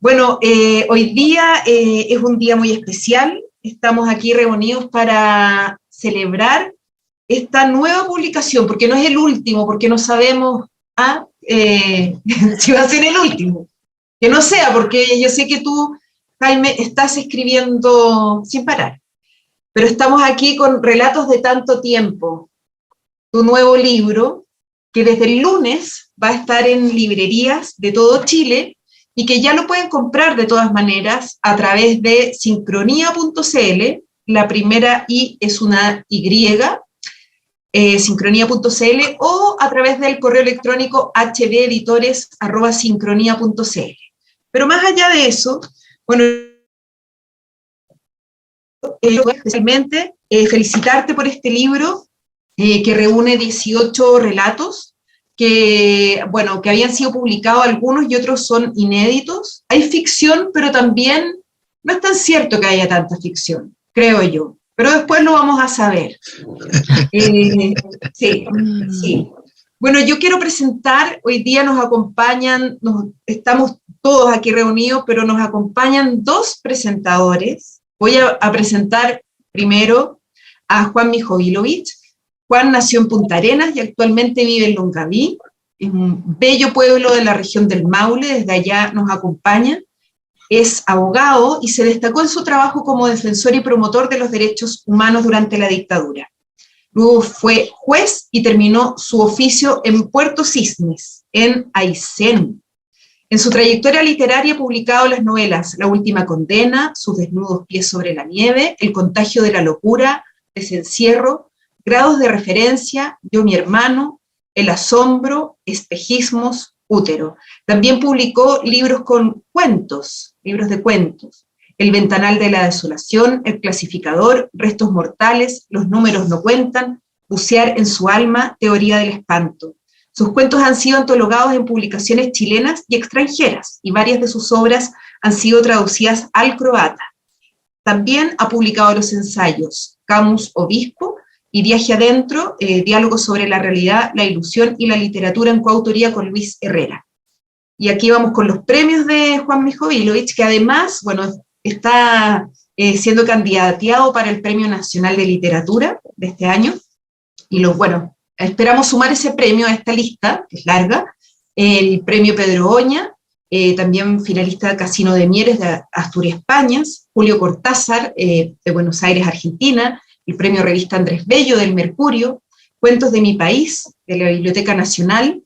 Bueno, hoy día es un día muy especial. Estamos aquí reunidos para celebrar esta nueva publicación, porque no es el último, porque no sabemos si va a ser el último. Que no sea, porque yo sé que tú, Jaime, estás escribiendo sin parar, pero estamos aquí con Relatos de tanto tiempo, tu nuevo libro, que desde el lunes va a estar en librerías de todo Chile y que ya lo pueden comprar de todas maneras a través de sincronía.cl. La primera I es una Y, sincronía.cl, o a través del correo electrónico hdeditores@sincronía.cl. Pero más allá de eso, bueno, especialmente felicitarte por este libro que reúne 18 relatos que, bueno, que habían sido publicados algunos y otros son inéditos. Hay ficción, pero también no es tan cierto que haya tanta ficción, creo yo. Pero después lo vamos a saber. Sí, sí. Bueno, yo quiero presentar, hoy día nos acompañan, estamos todos aquí reunidos, pero nos acompañan dos presentadores. Voy a presentar primero a Juan Mijovilovich. Juan nació en Punta Arenas y actualmente vive en Longaví, es un bello pueblo de la región del Maule, desde allá nos acompaña. Es abogado y se destacó en su trabajo como defensor y promotor de los derechos humanos durante la dictadura. Luego fue juez y terminó su oficio en Puerto Cisnes, en Aysén. En su trayectoria literaria ha publicado las novelas La última condena, Sus desnudos pies sobre la nieve, El contagio de la locura, Desencierro, Grados de referencia, Yo mi hermano, El asombro, Espejismos, Útero. También publicó libros con cuentos, libros de cuentos. El ventanal de la desolación, El clasificador, Restos mortales, Los números no cuentan, Bucear en su alma, Teoría del espanto. Sus cuentos han sido antologados en publicaciones chilenas y extranjeras, y varias de sus obras han sido traducidas al croata. También ha publicado los ensayos Camus Obispo y Viaje adentro, diálogos sobre la realidad, la ilusión y la literatura en coautoría con Luis Herrera. Y aquí vamos con los premios de Juan Mijovilovich, que además, bueno, está siendo candidateado para el Premio Nacional de Literatura de este año. Y bueno, esperamos sumar ese premio a esta lista, que es larga. El Premio Pedro Oña, también finalista de Casino de Mieres de Asturias, España. Julio Cortázar, de Buenos Aires, Argentina. El Premio Revista Andrés Bello del Mercurio. Cuentos de mi país, de la Biblioteca Nacional.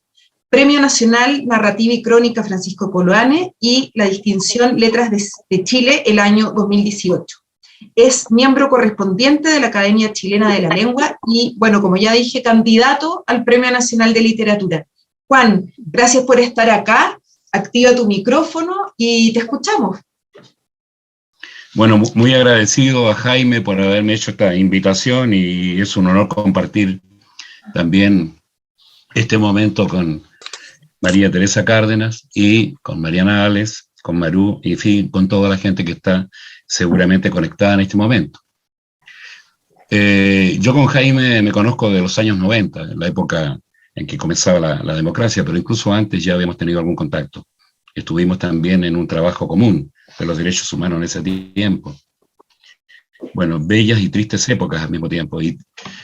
Premio Nacional Narrativa y Crónica Francisco Coloane y la distinción Letras de Chile el año 2018. Es miembro correspondiente de la Academia Chilena de la Lengua y, bueno, como ya dije, candidato al Premio Nacional de Literatura. Juan, gracias por estar acá, activa tu micrófono y te escuchamos. Bueno, muy agradecido a Jaime por haberme hecho esta invitación y es un honor compartir también este momento con María Teresa Cárdenas y con Mariana Ales, con Maru, y en fin, con toda la gente que está seguramente conectada en este momento. Yo con Jaime me conozco de los años 90, en la época en que comenzaba la democracia, pero incluso antes ya habíamos tenido algún contacto. Estuvimos también en un trabajo común de los derechos humanos en ese tiempo. Bueno, bellas y tristes épocas al mismo tiempo. Y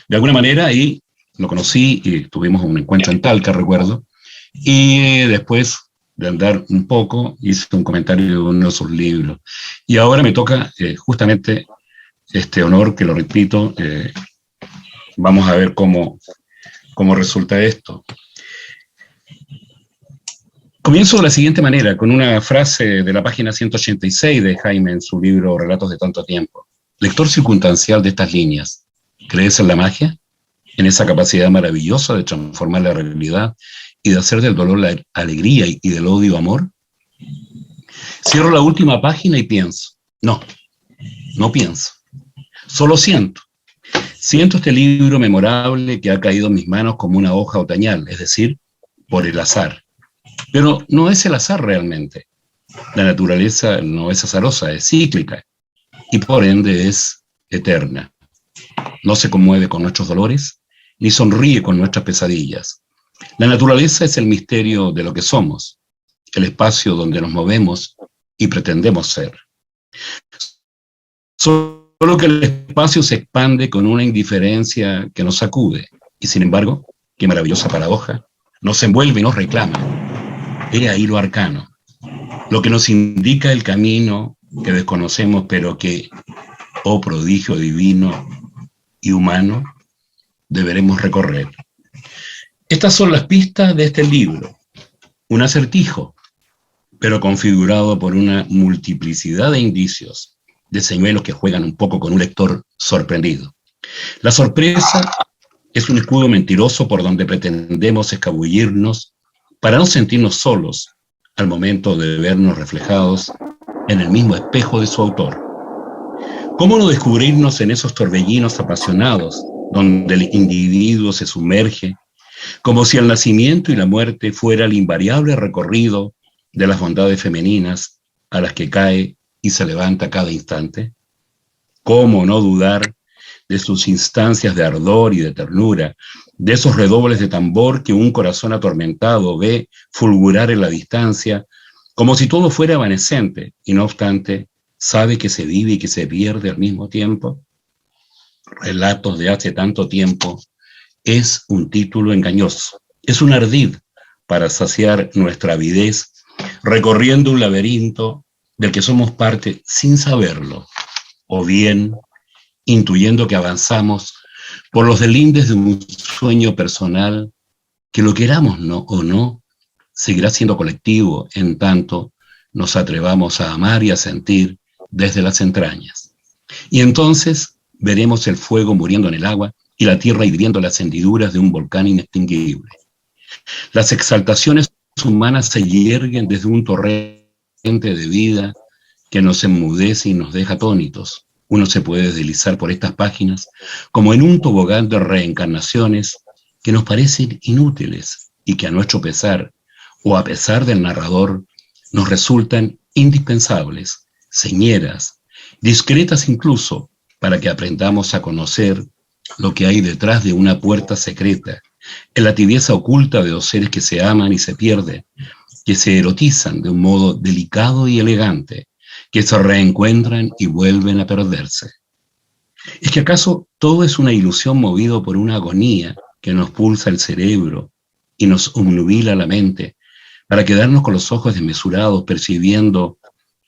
de alguna manera ahí lo conocí y tuvimos un encuentro en Talca, recuerdo. Y después de andar un poco, hice un comentario de uno de sus libros. Y ahora me toca justamente este honor, que lo repito, vamos a ver cómo resulta esto. Comienzo de la siguiente manera, con una frase de la página 186 de Jaime en su libro Relatos de tanto tiempo. Lector circunstancial de estas líneas, ¿crees en la magia? ¿En esa capacidad maravillosa de transformar la realidad y de hacer del dolor la alegría y del odio amor? Cierro la última página y pienso. No pienso. Solo siento. Siento este libro memorable que ha caído en mis manos como una hoja otoñal, es decir, por el azar. Pero no es el azar realmente. La naturaleza no es azarosa, es cíclica y por ende es eterna. No se conmueve con nuestros dolores, ni sonríe con nuestras pesadillas. La naturaleza es el misterio de lo que somos, el espacio donde nos movemos y pretendemos ser. Solo que el espacio se expande con una indiferencia que nos sacude, y sin embargo, qué maravillosa paradoja, nos envuelve y nos reclama. He ahí lo arcano, lo que nos indica el camino que desconocemos, pero que, oh prodigio divino y humano, deberemos recorrer. Estas son las pistas de este libro, un acertijo, pero configurado por una multiplicidad de indicios, de señuelos que juegan un poco con un lector sorprendido. La sorpresa es un escudo mentiroso por donde pretendemos escabullirnos para no sentirnos solos al momento de vernos reflejados en el mismo espejo de su autor. ¿Cómo no descubrirnos en esos torbellinos apasionados donde el individuo se sumerge, como si el nacimiento y la muerte fuera el invariable recorrido de las bondades femeninas a las que cae y se levanta cada instante? ¿Cómo no dudar de sus instancias de ardor y de ternura, de esos redobles de tambor que un corazón atormentado ve fulgurar en la distancia, como si todo fuera evanescente, y no obstante, sabe que se vive y que se pierde al mismo tiempo? Relatos de hace tanto tiempo es un título engañoso, es un ardid para saciar nuestra avidez, recorriendo un laberinto del que somos parte sin saberlo, o bien intuyendo que avanzamos por los delindes de un sueño personal que, lo queramos o no, seguirá siendo colectivo en tanto nos atrevamos a amar y a sentir desde las entrañas. Y entonces veremos el fuego muriendo en el agua y la tierra hirviendo las hendiduras de un volcán inextinguible. Las exaltaciones humanas se yerguen desde un torrente de vida que nos enmudece y nos deja atónitos. Uno se puede deslizar por estas páginas como en un tobogán de reencarnaciones que nos parecen inútiles y que a nuestro pesar o a pesar del narrador nos resultan indispensables, señeras, discretas incluso, para que aprendamos a conocer lo que hay detrás de una puerta secreta, en la tibieza oculta de dos seres que se aman y se pierden, que se erotizan de un modo delicado y elegante, que se reencuentran y vuelven a perderse. ¿Es que acaso todo es una ilusión movido por una agonía que nos pulsa el cerebro y nos obnubila la mente para quedarnos con los ojos desmesurados percibiendo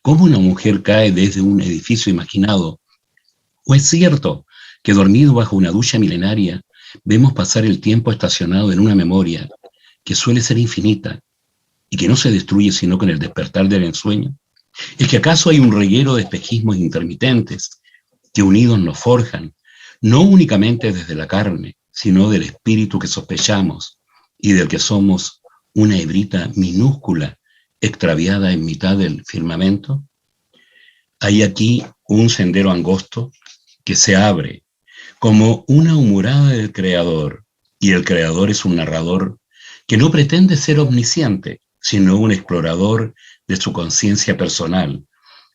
cómo una mujer cae desde un edificio imaginado? ¿O es cierto que dormido bajo una ducha milenaria vemos pasar el tiempo estacionado en una memoria que suele ser infinita y que no se destruye sino con el despertar del ensueño? ¿Es que acaso hay un reguero de espejismos intermitentes que unidos nos forjan, no únicamente desde la carne, sino del espíritu que sospechamos y del que somos una hebrita minúscula extraviada en mitad del firmamento? Hay aquí un sendero angosto que se abre como una humorada del Creador, y el Creador es un narrador que no pretende ser omnisciente, sino un explorador de su conciencia personal,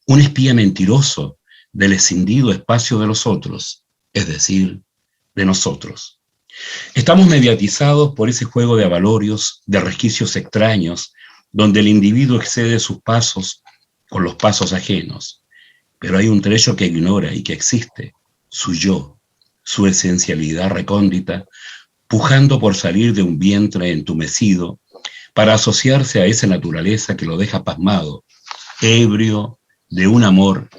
un espía mentiroso del escindido espacio de los otros, es decir, de nosotros. Estamos mediatizados por ese juego de avalorios, de resquicios extraños, donde el individuo excede sus pasos con los pasos ajenos, pero hay un trecho que ignora y que existe, su yo, su esencialidad recóndita, pujando por salir de un vientre entumecido para asociarse a esa naturaleza que lo deja pasmado, ebrio de un amor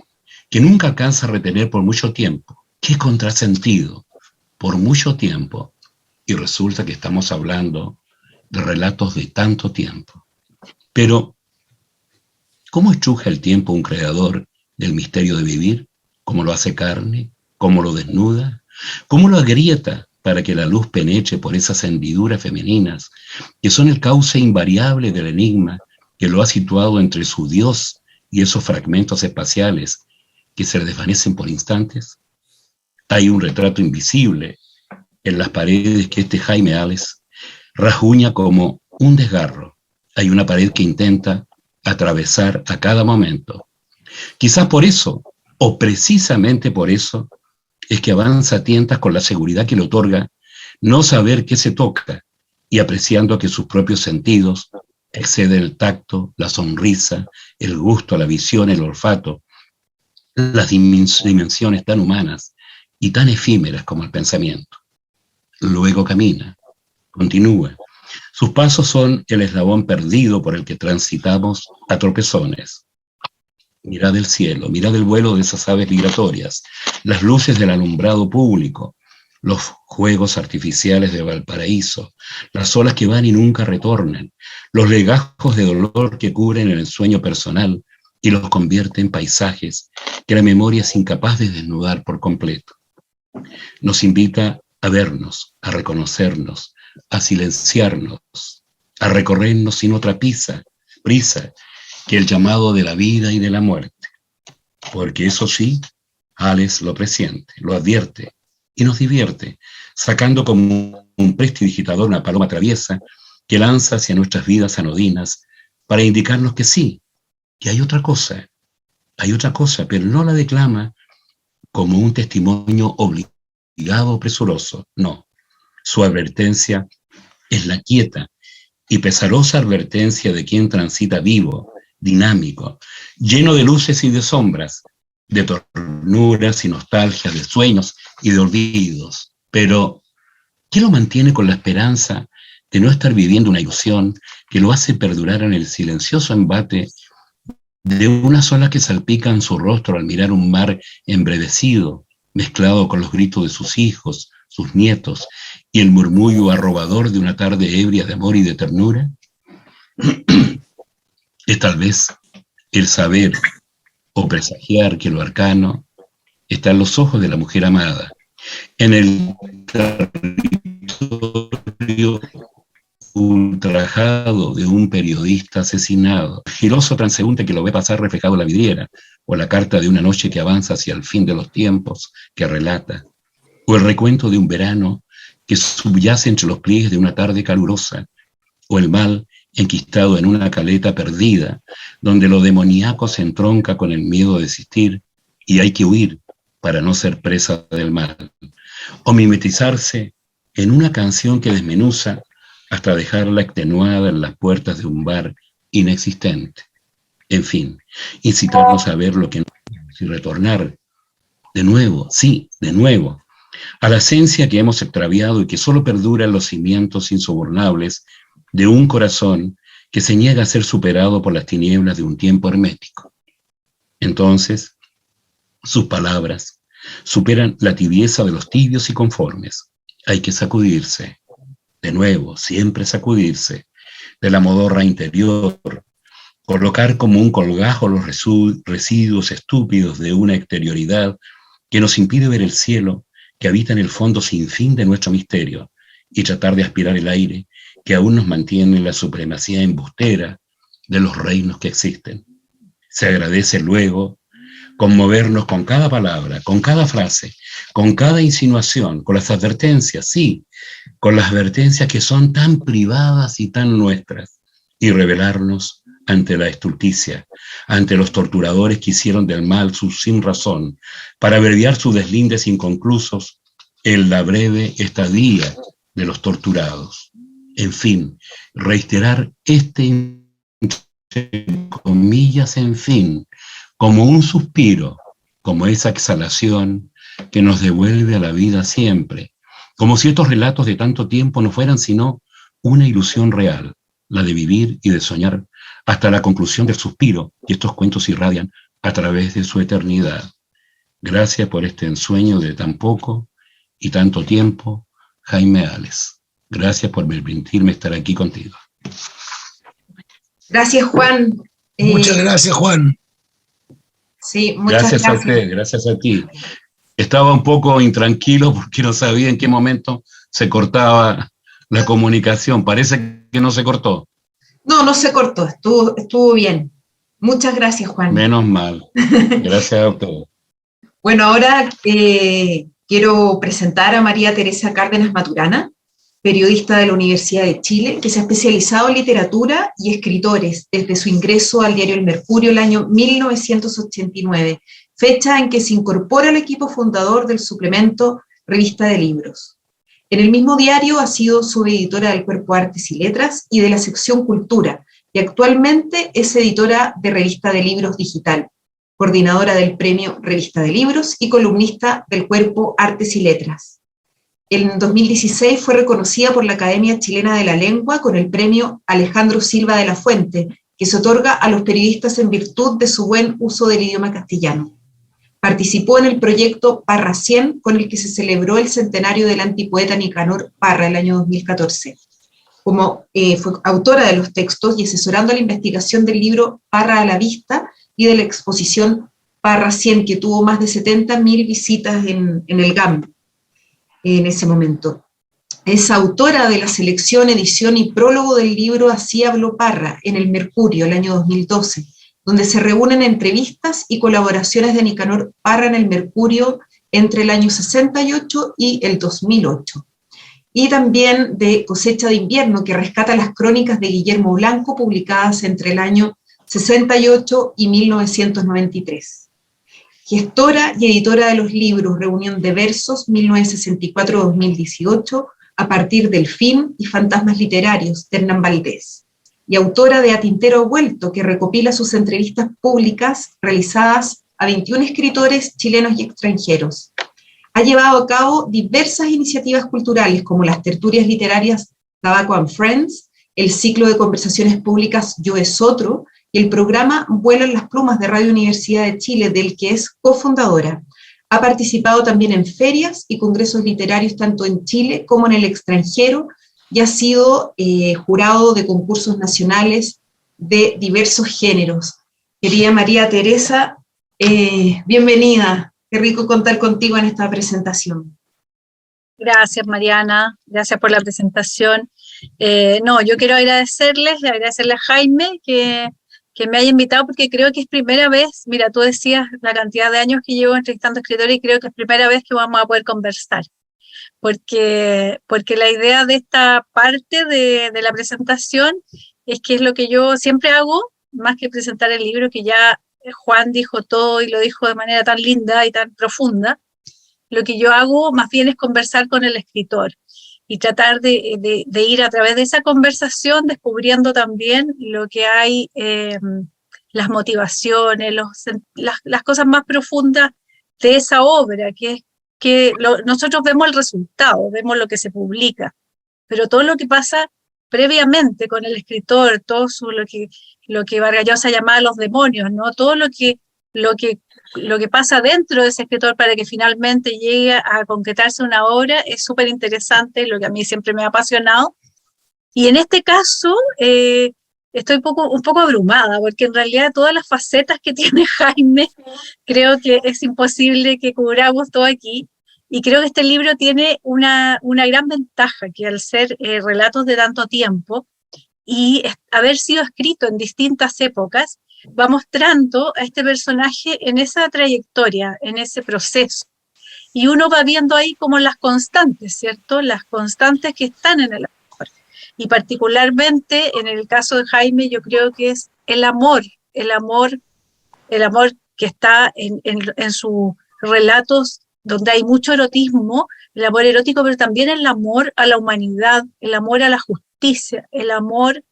que nunca alcanza a retener por mucho tiempo. ¡Qué contrasentido! Por mucho tiempo. Y resulta que estamos hablando de relatos de tanto tiempo. Pero, ¿cómo estruja el tiempo un creador del misterio de vivir? ¿Cómo lo hace carne? ¿Cómo lo desnuda? ¿Cómo lo agrieta para que la luz penetre por esas hendiduras femeninas que son el cauce invariable del enigma que lo ha situado entre su Dios y esos fragmentos espaciales que se desvanecen por instantes? Hay un retrato invisible en las paredes que este Jaime Ales rasguña como un desgarro. Hay una pared que intenta atravesar a cada momento. Quizás por eso, o precisamente por eso, es que avanza a tientas con la seguridad que le otorga no saber qué se toca y apreciando que sus propios sentidos excede el tacto, la sonrisa, el gusto, la visión, el olfato, las dimensiones tan humanas y tan efímeras como el pensamiento. Luego camina, continúa. Sus pasos son el eslabón perdido por el que transitamos a tropezones. Mirad el cielo, mirad el vuelo de esas aves migratorias, las luces del alumbrado público, los juegos artificiales de Valparaíso, las olas que van y nunca retornan, los legajos de dolor que cubren el sueño personal y los convierten en paisajes que la memoria es incapaz de desnudar por completo. Nos invita a vernos, a reconocernos, a silenciarnos, a recorrernos sin otra prisa que el llamado de la vida y de la muerte. Porque eso sí, Hales lo presiente, lo advierte y nos divierte, sacando como un prestidigitador una paloma traviesa que lanza hacia nuestras vidas anodinas para indicarnos que sí, que hay otra cosa, pero no la declama como un testimonio obligado o presuroso, no. Su advertencia es la quieta y pesarosa advertencia de quien transita vivo, dinámico, lleno de luces y de sombras, de tornuras y nostalgias, de sueños y de olvidos. Pero, ¿qué lo mantiene con la esperanza de no estar viviendo una ilusión que lo hace perdurar en el silencioso embate de unas olas que salpican su rostro al mirar un mar embravecido, mezclado con los gritos de sus hijos, sus nietos, y el murmullo arrobador de una tarde ebria de amor y de ternura? Es tal vez el saber o presagiar que lo arcano está en los ojos de la mujer amada, en el territorio ultrajado de un periodista asesinado, el giroso transeúnte que lo ve pasar reflejado en la vidriera, o la carta de una noche que avanza hacia el fin de los tiempos que relata, o el recuento de un verano que subyace entre los pliegues de una tarde calurosa, o el mal enquistado en una caleta perdida, donde lo demoníaco se entronca con el miedo de existir y hay que huir para no ser presa del mal, o mimetizarse en una canción que desmenuza hasta dejarla extenuada en las puertas de un bar inexistente. En fin, incitarnos a ver lo que no es y retornar de nuevo, sí, de nuevo, a la esencia que hemos extraviado y que solo perdura en los cimientos insobornables de un corazón que se niega a ser superado por las tinieblas de un tiempo hermético. Entonces, sus palabras superan la tibieza de los tibios y conformes. Hay que sacudirse, de nuevo, siempre sacudirse, de la modorra interior, colocar como un colgajo los residuos estúpidos de una exterioridad que nos impide ver el cielo que habita en el fondo sin fin de nuestro misterio y tratar de aspirar el aire que aún nos mantiene en la supremacía embustera de los reinos que existen. Se agradece luego conmovernos con cada palabra, con cada frase, con cada insinuación, con las advertencias, sí, con las advertencias que son tan privadas y tan nuestras, y revelarnos ante la estulticia, ante los torturadores que hicieron del mal su sin razón, para abreviar sus deslindes inconclusos en la breve estadía de los torturados. En fin, reiterar entre comillas, en fin, como un suspiro, como esa exhalación que nos devuelve a la vida siempre, como si estos relatos de tanto tiempo no fueran sino una ilusión real, la de vivir y de soñar hasta la conclusión del suspiro que estos cuentos irradian a través de su eternidad. Gracias por este ensueño de tan poco y tanto tiempo, Jaime Hales. Gracias por permitirme estar aquí contigo. Gracias, Juan. Muchas gracias, Juan. Sí, muchas gracias. Gracias a usted, gracias a ti. Estaba un poco intranquilo porque no sabía en qué momento se cortaba la comunicación. Parece que no se cortó. No, no se cortó, estuvo bien. Muchas gracias, Juan. Menos mal. Gracias a usted. Bueno, ahora quiero presentar a María Teresa Cárdenas Maturana, periodista de la Universidad de Chile, que se ha especializado en literatura y escritores desde su ingreso al diario El Mercurio el año 1989, fecha en que se incorpora al equipo fundador del suplemento Revista de Libros. En el mismo diario ha sido subeditora del Cuerpo Artes y Letras y de la sección Cultura, y actualmente es editora de Revista de Libros Digital, coordinadora del Premio Revista de Libros y columnista del Cuerpo Artes y Letras. En 2016 fue reconocida por la Academia Chilena de la Lengua con el Premio Alejandro Silva de la Fuente, que se otorga a los periodistas en virtud de su buen uso del idioma castellano. Participó en el proyecto Parra 100, con el que se celebró el centenario del antipoeta Nicanor Parra el año 2014. Fue autora de los textos y asesorando la investigación del libro Parra a la Vista y de la exposición Parra 100, que tuvo más de 70.000 visitas en el GAM en ese momento. Es autora de la selección, edición y prólogo del libro Así habló Parra en el Mercurio el año 2012, donde se reúnen entrevistas y colaboraciones de Nicanor Parra en el Mercurio entre el año 68 y el 2008. Y también de Cosecha de Invierno, que rescata las crónicas de Guillermo Blanco publicadas entre el año 68 y 1993. Gestora y editora de los libros Reunión de Versos 1964-2018, A partir del fin y Fantasmas Literarios, de Hernán Valdés, y autora de A Tintero Vuelto, que recopila sus entrevistas públicas realizadas a 21 escritores chilenos y extranjeros. Ha llevado a cabo diversas iniciativas culturales, como las tertulias literarias Tabaco and Friends, el ciclo de conversaciones públicas Yo es Otro, y el programa Vuelan las Plumas de Radio Universidad de Chile, del que es cofundadora. Ha participado también en ferias y congresos literarios tanto en Chile como en el extranjero, y ha sido jurado de concursos nacionales de diversos géneros. Querida María Teresa, bienvenida. Qué rico contar contigo en esta presentación. Gracias, Mariana. Gracias por la presentación. Yo quiero agradecerle a Jaime que me haya invitado, porque creo que es primera vez. Mira, tú decías la cantidad de años que llevo entrevistando escritores y creo que es primera vez que vamos a poder conversar. Porque la idea de esta parte de la presentación es que es lo que yo siempre hago, más que presentar el libro, que ya Juan dijo todo y lo dijo de manera tan linda y tan profunda. Lo que yo hago más bien es conversar con el escritor y tratar de ir a través de esa conversación descubriendo también lo que hay, las motivaciones, las cosas más profundas de esa obra, nosotros vemos el resultado, vemos lo que se publica, pero todo lo que pasa previamente con el escritor, lo que Vargas Llosa llamaba los demonios, ¿no? Todo lo que pasa dentro de ese escritor para que finalmente llegue a concretarse una obra es súper interesante, lo que a mí siempre me ha apasionado. Y en este caso estoy un poco abrumada, porque en realidad todas las facetas que tiene Jaime, creo que es imposible que cubramos todo aquí. Y creo que este libro tiene una gran ventaja, que al ser relatos de tanto tiempo y haber sido escrito en distintas épocas, va mostrando a este personaje en esa trayectoria, en ese proceso. Y uno va viendo ahí como las constantes, ¿cierto? Las constantes que están en el autor. Y particularmente en el caso de Jaime, yo creo que es el amor que está en sus relatos, donde hay mucho erotismo, el amor erótico, pero también el amor a la humanidad, el amor a la justicia, el amor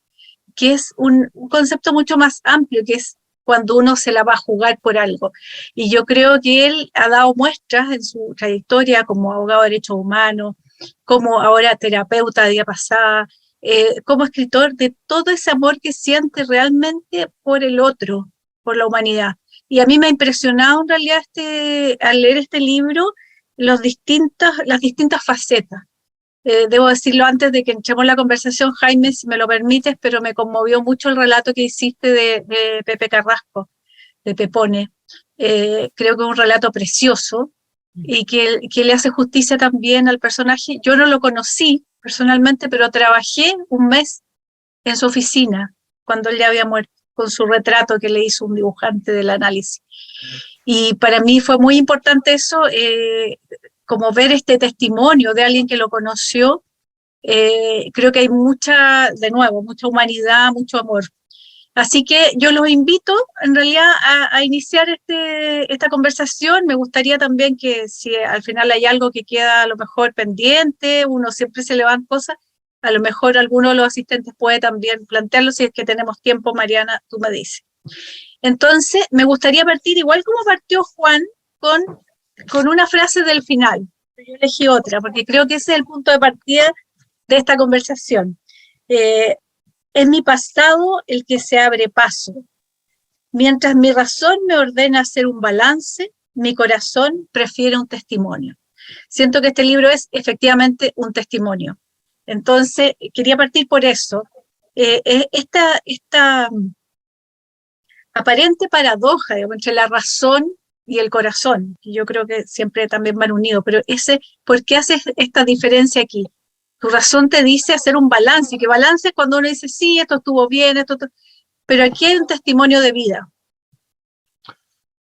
que es un concepto mucho más amplio, que es cuando uno se la va a jugar por algo. Y yo creo que él ha dado muestras en su trayectoria como abogado de derechos humanos, como ahora terapeuta de día pasada, como escritor, de todo ese amor que siente realmente por el otro, por la humanidad. Y a mí me ha impresionado en realidad al leer este libro las distintas facetas. Debo decirlo antes de que entremos en la conversación, Jaime, si me lo permites, pero me conmovió mucho el relato que hiciste de Pepe Carrasco, de Pepone. Creo que es un relato precioso y que le hace justicia también al personaje. Yo no lo conocí personalmente, pero trabajé un mes en su oficina cuando él ya había muerto, con su retrato que le hizo un dibujante del análisis. Y para mí fue muy importante eso, como ver este testimonio de alguien que lo conoció. Creo que hay mucha humanidad, mucho amor. Así que yo los invito en realidad a iniciar esta conversación. Me gustaría también que si al final hay algo que queda a lo mejor pendiente, uno siempre se le van cosas, A lo mejor alguno de los asistentes puede también plantearlo, si es que tenemos tiempo, Mariana, tú me dices. Entonces, me gustaría partir, igual como partió Juan, con una frase del final. Yo elegí otra, porque creo que ese es el punto de partida de esta conversación. Es mi pasado el que se abre paso. Mientras mi razón me ordena hacer un balance, mi corazón prefiere un testimonio. Siento que este libro es efectivamente un testimonio. Entonces, quería partir por eso. Esta aparente paradoja, digamos, entre la razón y el corazón, que yo creo que siempre también van unidos, pero ¿por qué haces esta diferencia aquí? Tu razón te dice hacer un balance, y que balance es cuando uno dice, sí, esto estuvo bien, pero aquí hay un testimonio de vida.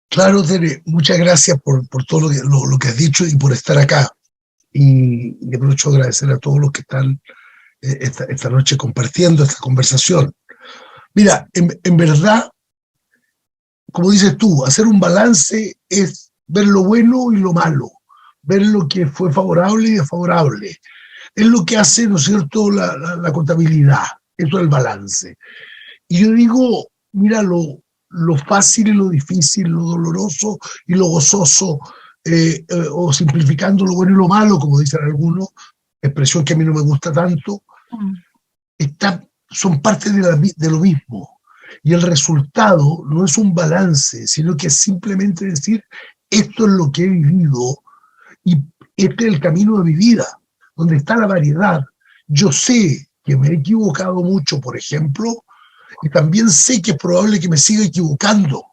Claro, Tere, muchas gracias por todo lo que has dicho y por estar acá. Y aprovecho a agradecer a todos los que están esta noche compartiendo esta conversación. Mira, en verdad, como dices tú, hacer un balance es ver lo bueno y lo malo, ver lo que fue favorable y desfavorable. Es lo que hace, ¿no es cierto?, la contabilidad. Eso es el balance. Y yo digo, mira, lo fácil y lo difícil, lo doloroso y lo gozoso, o simplificando lo bueno y lo malo, como dicen algunos, expresión que a mí no me gusta tanto, son parte de lo mismo. Y el resultado no es un balance, sino que es simplemente decir, esto es lo que he vivido y este es el camino de mi vida, donde está la variedad. Yo sé que me he equivocado mucho, por ejemplo, y también sé que es probable que me siga equivocando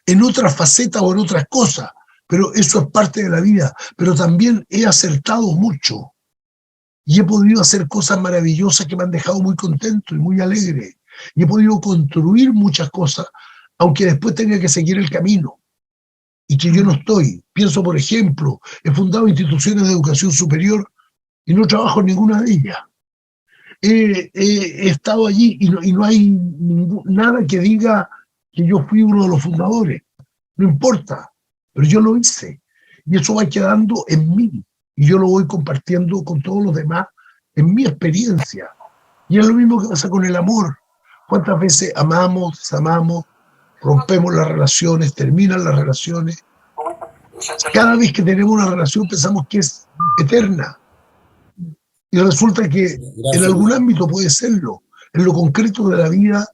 en otras facetas o en otras cosas, pero eso es parte de la vida. Pero también he acertado mucho y he podido hacer cosas maravillosas que me han dejado muy contento y muy alegre. Y he podido construir muchas cosas, aunque después tenga que seguir el camino y que yo no estoy. Pienso, por ejemplo, he fundado instituciones de educación superior y no trabajo en ninguna de ellas. He estado allí y no hay nada que diga que yo fui uno de los fundadores. No importa, pero yo lo hice. Y eso va quedando en mí. Y yo lo voy compartiendo con todos los demás en mi experiencia. Y es lo mismo que pasa con el amor. ¿Cuántas veces amamos, desamamos, rompemos las relaciones, terminan las relaciones? Cada vez que tenemos una relación pensamos que es eterna. Y resulta que en algún ámbito puede serlo. En lo concreto de la vida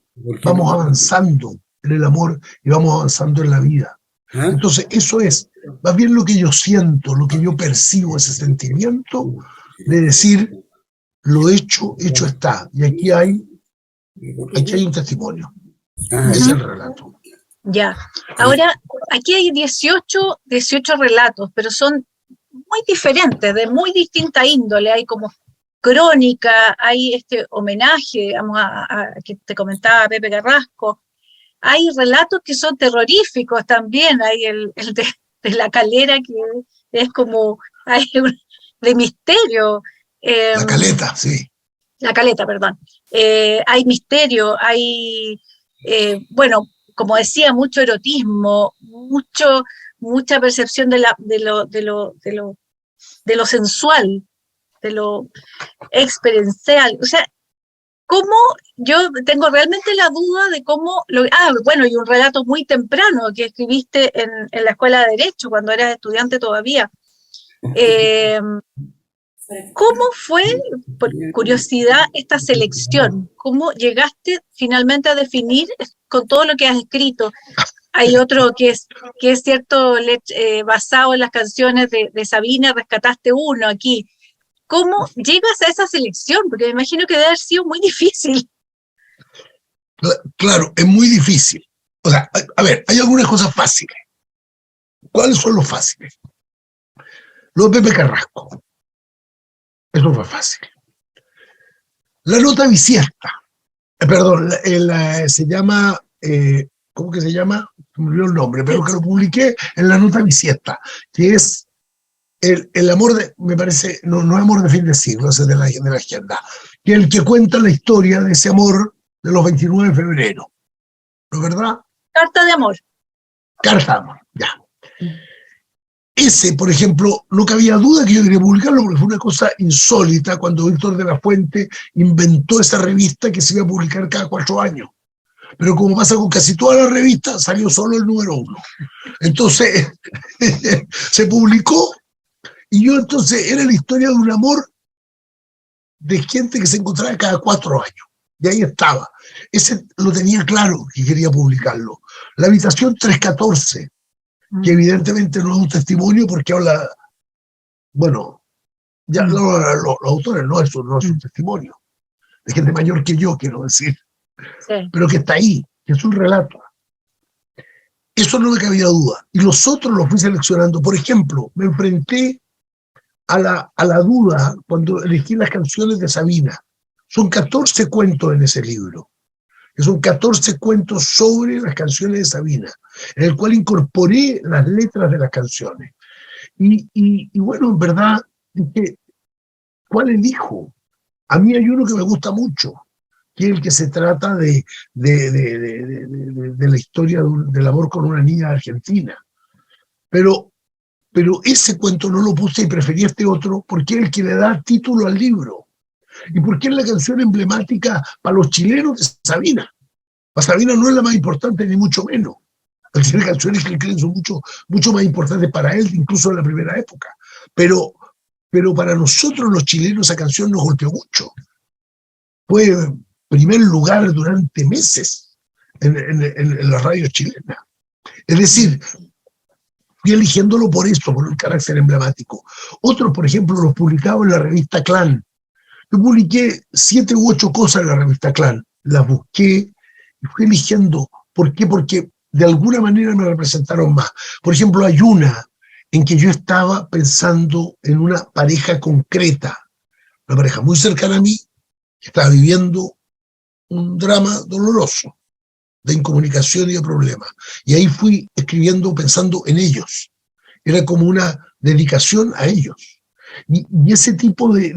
vamos avanzando en el amor y vamos avanzando en la vida. Entonces eso es más bien lo que yo siento, lo que yo percibo, ese sentimiento de decir, lo hecho, hecho está. Y aquí hay un testimonio. Ese es el relato. Ya. Ahora, aquí hay 18 relatos, pero son muy diferentes, de muy distinta índole. Hay como crónica, hay este homenaje, digamos, a que te comentaba Pepe Carrasco. Hay relatos que son terroríficos también. Hay el de la calera, que es como de misterio. La caleta, sí. La caleta, perdón. Hay misterio, hay, bueno, como decía, mucho erotismo, mucha percepción de lo sensual, de lo experiencial. O sea, cómo yo tengo realmente la duda de cómo... bueno, y un relato muy temprano que escribiste en la Escuela de Derecho, cuando eras estudiante todavía. ¿Cómo fue, por curiosidad, esta selección? ¿Cómo llegaste finalmente a definir con todo lo que has escrito? Hay otro que es cierto, basado en las canciones de Sabina, rescataste uno aquí. ¿Cómo llegas a esa selección? Porque me imagino que debe haber sido muy difícil. Claro, es muy difícil. O sea, a ver, hay algunas cosas fáciles. ¿Cuáles son los fáciles? Lo de Pepe Carrasco. Eso fue fácil. La nota bisiesta. Se llama... ¿cómo que se llama? Me olvidó el nombre, pero que lo publiqué en la nota bisiesta, que es el amor de, me parece, no es amor de fin de siglo, ese de la agenda, que es el que cuenta la historia de ese amor de los 29 de febrero. ¿No es verdad? Carta de amor. Carta de amor, ya. ese, por ejemplo, no cabía duda que yo quería publicarlo porque fue una cosa insólita cuando Víctor de la Fuente inventó esa revista que se iba a publicar cada 4 años. Pero como pasa con casi todas las revistas, salió solo el número 1. Entonces, se publicó y yo entonces era la historia de un amor de gente que se encontraba cada 4 años. Y ahí estaba. Ese lo tenía claro que quería publicarlo. La habitación 314, que evidentemente no es un testimonio porque habla, bueno, ya los autores no es un testimonio, de gente mayor que yo, quiero decir, Sí. pero que está ahí, que es un relato. Eso no me cabía duda. Y los otros los fui seleccionando. Por ejemplo, me enfrenté a la duda cuando elegí las canciones de Sabina. Son 14 cuentos en ese libro, que son 14 cuentos sobre las canciones de Sabina, en el cual incorporé las letras de las canciones. Y bueno, en verdad, dije, ¿cuál elijo? A mí hay uno que me gusta mucho, que es el que se trata de la historia del amor con una niña argentina. Pero ese cuento no lo puse y preferí este otro porque es el que le da título al libro. Y porque es la canción emblemática para los chilenos de Sabina. Para Sabina no es la más importante, ni mucho menos. Tiene canciones que creen son mucho más importantes para él, incluso en la primera época. Pero para nosotros los chilenos esa canción nos golpeó mucho. Fue primer lugar durante meses en las radios chilenas. Es decir, fui eligiéndolo por eso, por el carácter emblemático. Otros, por ejemplo, los publicaba en la revista Clan. Yo publiqué 7 u 8 cosas en la revista Clan. Las busqué y fui eligiendo. ¿Por qué? Porque de alguna manera me representaron más. Por ejemplo, hay una en que yo estaba pensando en una pareja concreta, una pareja muy cercana a mí, que estaba viviendo un drama doloroso de incomunicación y de problemas. Y ahí fui escribiendo pensando en ellos. Era como una dedicación a ellos. Y ese tipo de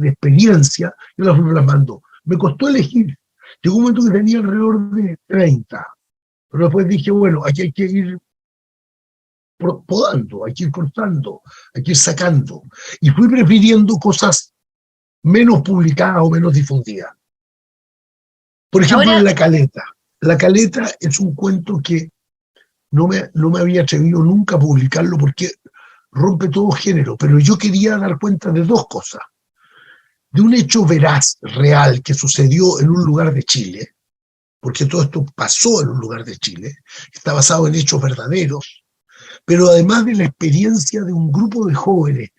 experiencia yo la fui plasmando. Me costó elegir. Llegó un momento que tenía alrededor de 30. Pero después dije, bueno, aquí hay que ir podando, hay que ir cortando, hay que ir sacando. Y fui prefiriendo cosas menos publicadas o menos difundidas. Por ejemplo, Ahora, en La Caleta. La Caleta es un cuento que no me había atrevido nunca a publicarlo porque rompe todo género, pero yo quería dar cuenta de 2 cosas. De un hecho veraz, real, que sucedió en un lugar de Chile, porque todo esto pasó en un lugar de Chile, está basado en hechos verdaderos, pero además de la experiencia de un grupo de jóvenes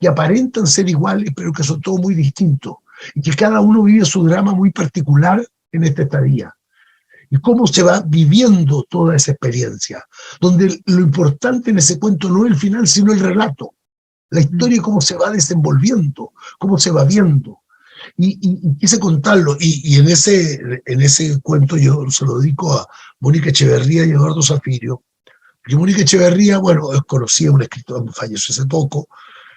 que aparentan ser iguales, pero que son todos muy distintos, y que cada uno vive su drama muy particular en esta estadía. Y cómo se va viviendo toda esa experiencia, donde lo importante en ese cuento no es el final, sino el relato, la historia, cómo se va desenvolviendo, cómo se va viendo. Y quise contarlo, y en ese cuento yo se lo dedico a Mónica Echeverría y Eduardo Zafirio, porque Mónica Echeverría, bueno, es conocida, una escritora, falleció hace poco,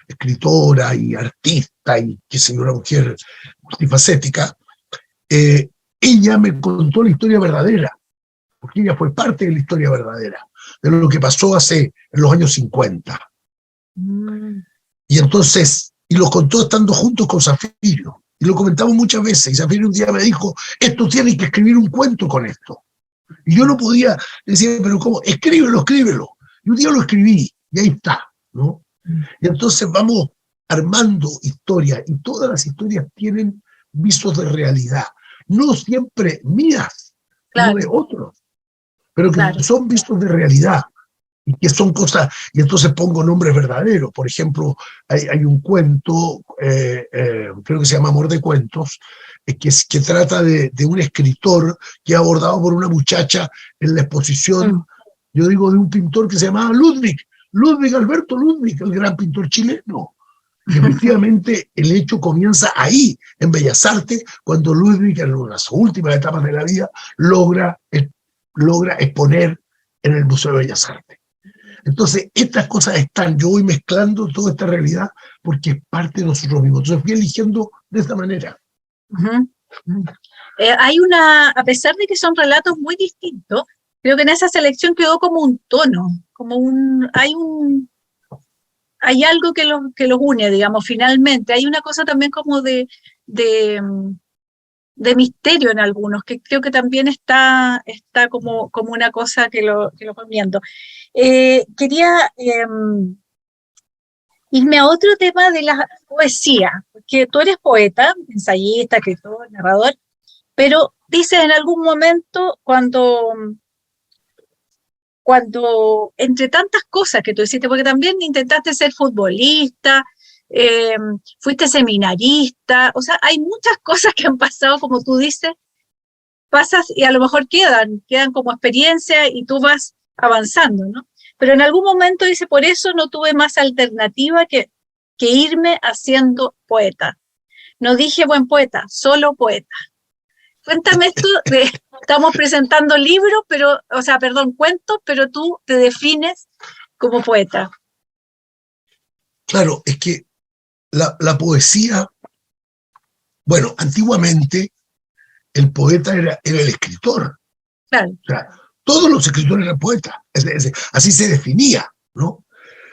escritora y artista, y que es una mujer multifacética. Ella me contó la historia verdadera, porque ella fue parte de la historia verdadera, de lo que pasó en los años 50. Y entonces, y lo contó estando juntos con Zafirio, y lo comentamos muchas veces, y Zafirio un día me dijo, esto tiene que escribir un cuento con esto. Y yo no podía decir, pero ¿cómo? Escríbelo. Y un día lo escribí, y ahí está, ¿no? Y entonces vamos armando historias, y todas las historias tienen visos de realidad. No siempre mías, claro, no de otros, pero que claro. son vistos de realidad y que son cosas, y entonces pongo nombres verdaderos. Por ejemplo, hay un cuento, creo que se llama Amor de Cuentos, que trata de un escritor que es abordado por una muchacha en la exposición, yo digo, de un pintor que se llamaba Ludwig Alberto Ludwig, el gran pintor chileno. Y efectivamente el hecho comienza ahí, en Bellas Artes, cuando Ludwig, en las últimas etapas de la vida, logra exponer en el Museo de Bellas Artes. Entonces, estas cosas están, yo voy mezclando toda esta realidad porque es parte de nosotros mismos. Entonces fui eligiendo de esta manera. A pesar de que son relatos muy distintos, creo que en esa selección quedó como un tono, hay algo que los une, digamos, finalmente. Hay una cosa también como de, de misterio en algunos, que creo que también está como una cosa que lo van viendo. Quería irme a otro tema de la poesía, porque tú eres poeta, ensayista, escritor, narrador, pero dices en algún momento cuando entre tantas cosas que tú hiciste, porque también intentaste ser futbolista, fuiste seminarista, o sea, hay muchas cosas que han pasado, como tú dices, pasas y a lo mejor quedan como experiencia y tú vas avanzando, ¿no? Pero en algún momento dice, por eso no tuve más alternativa que irme haciendo poeta. No dije buen poeta, solo poeta. Cuéntame esto estamos presentando libros, cuentos, pero tú te defines como poeta. Claro, es que la poesía, bueno, antiguamente el poeta era el escritor. Claro. O sea, todos los escritores eran poetas, así se definía, ¿no?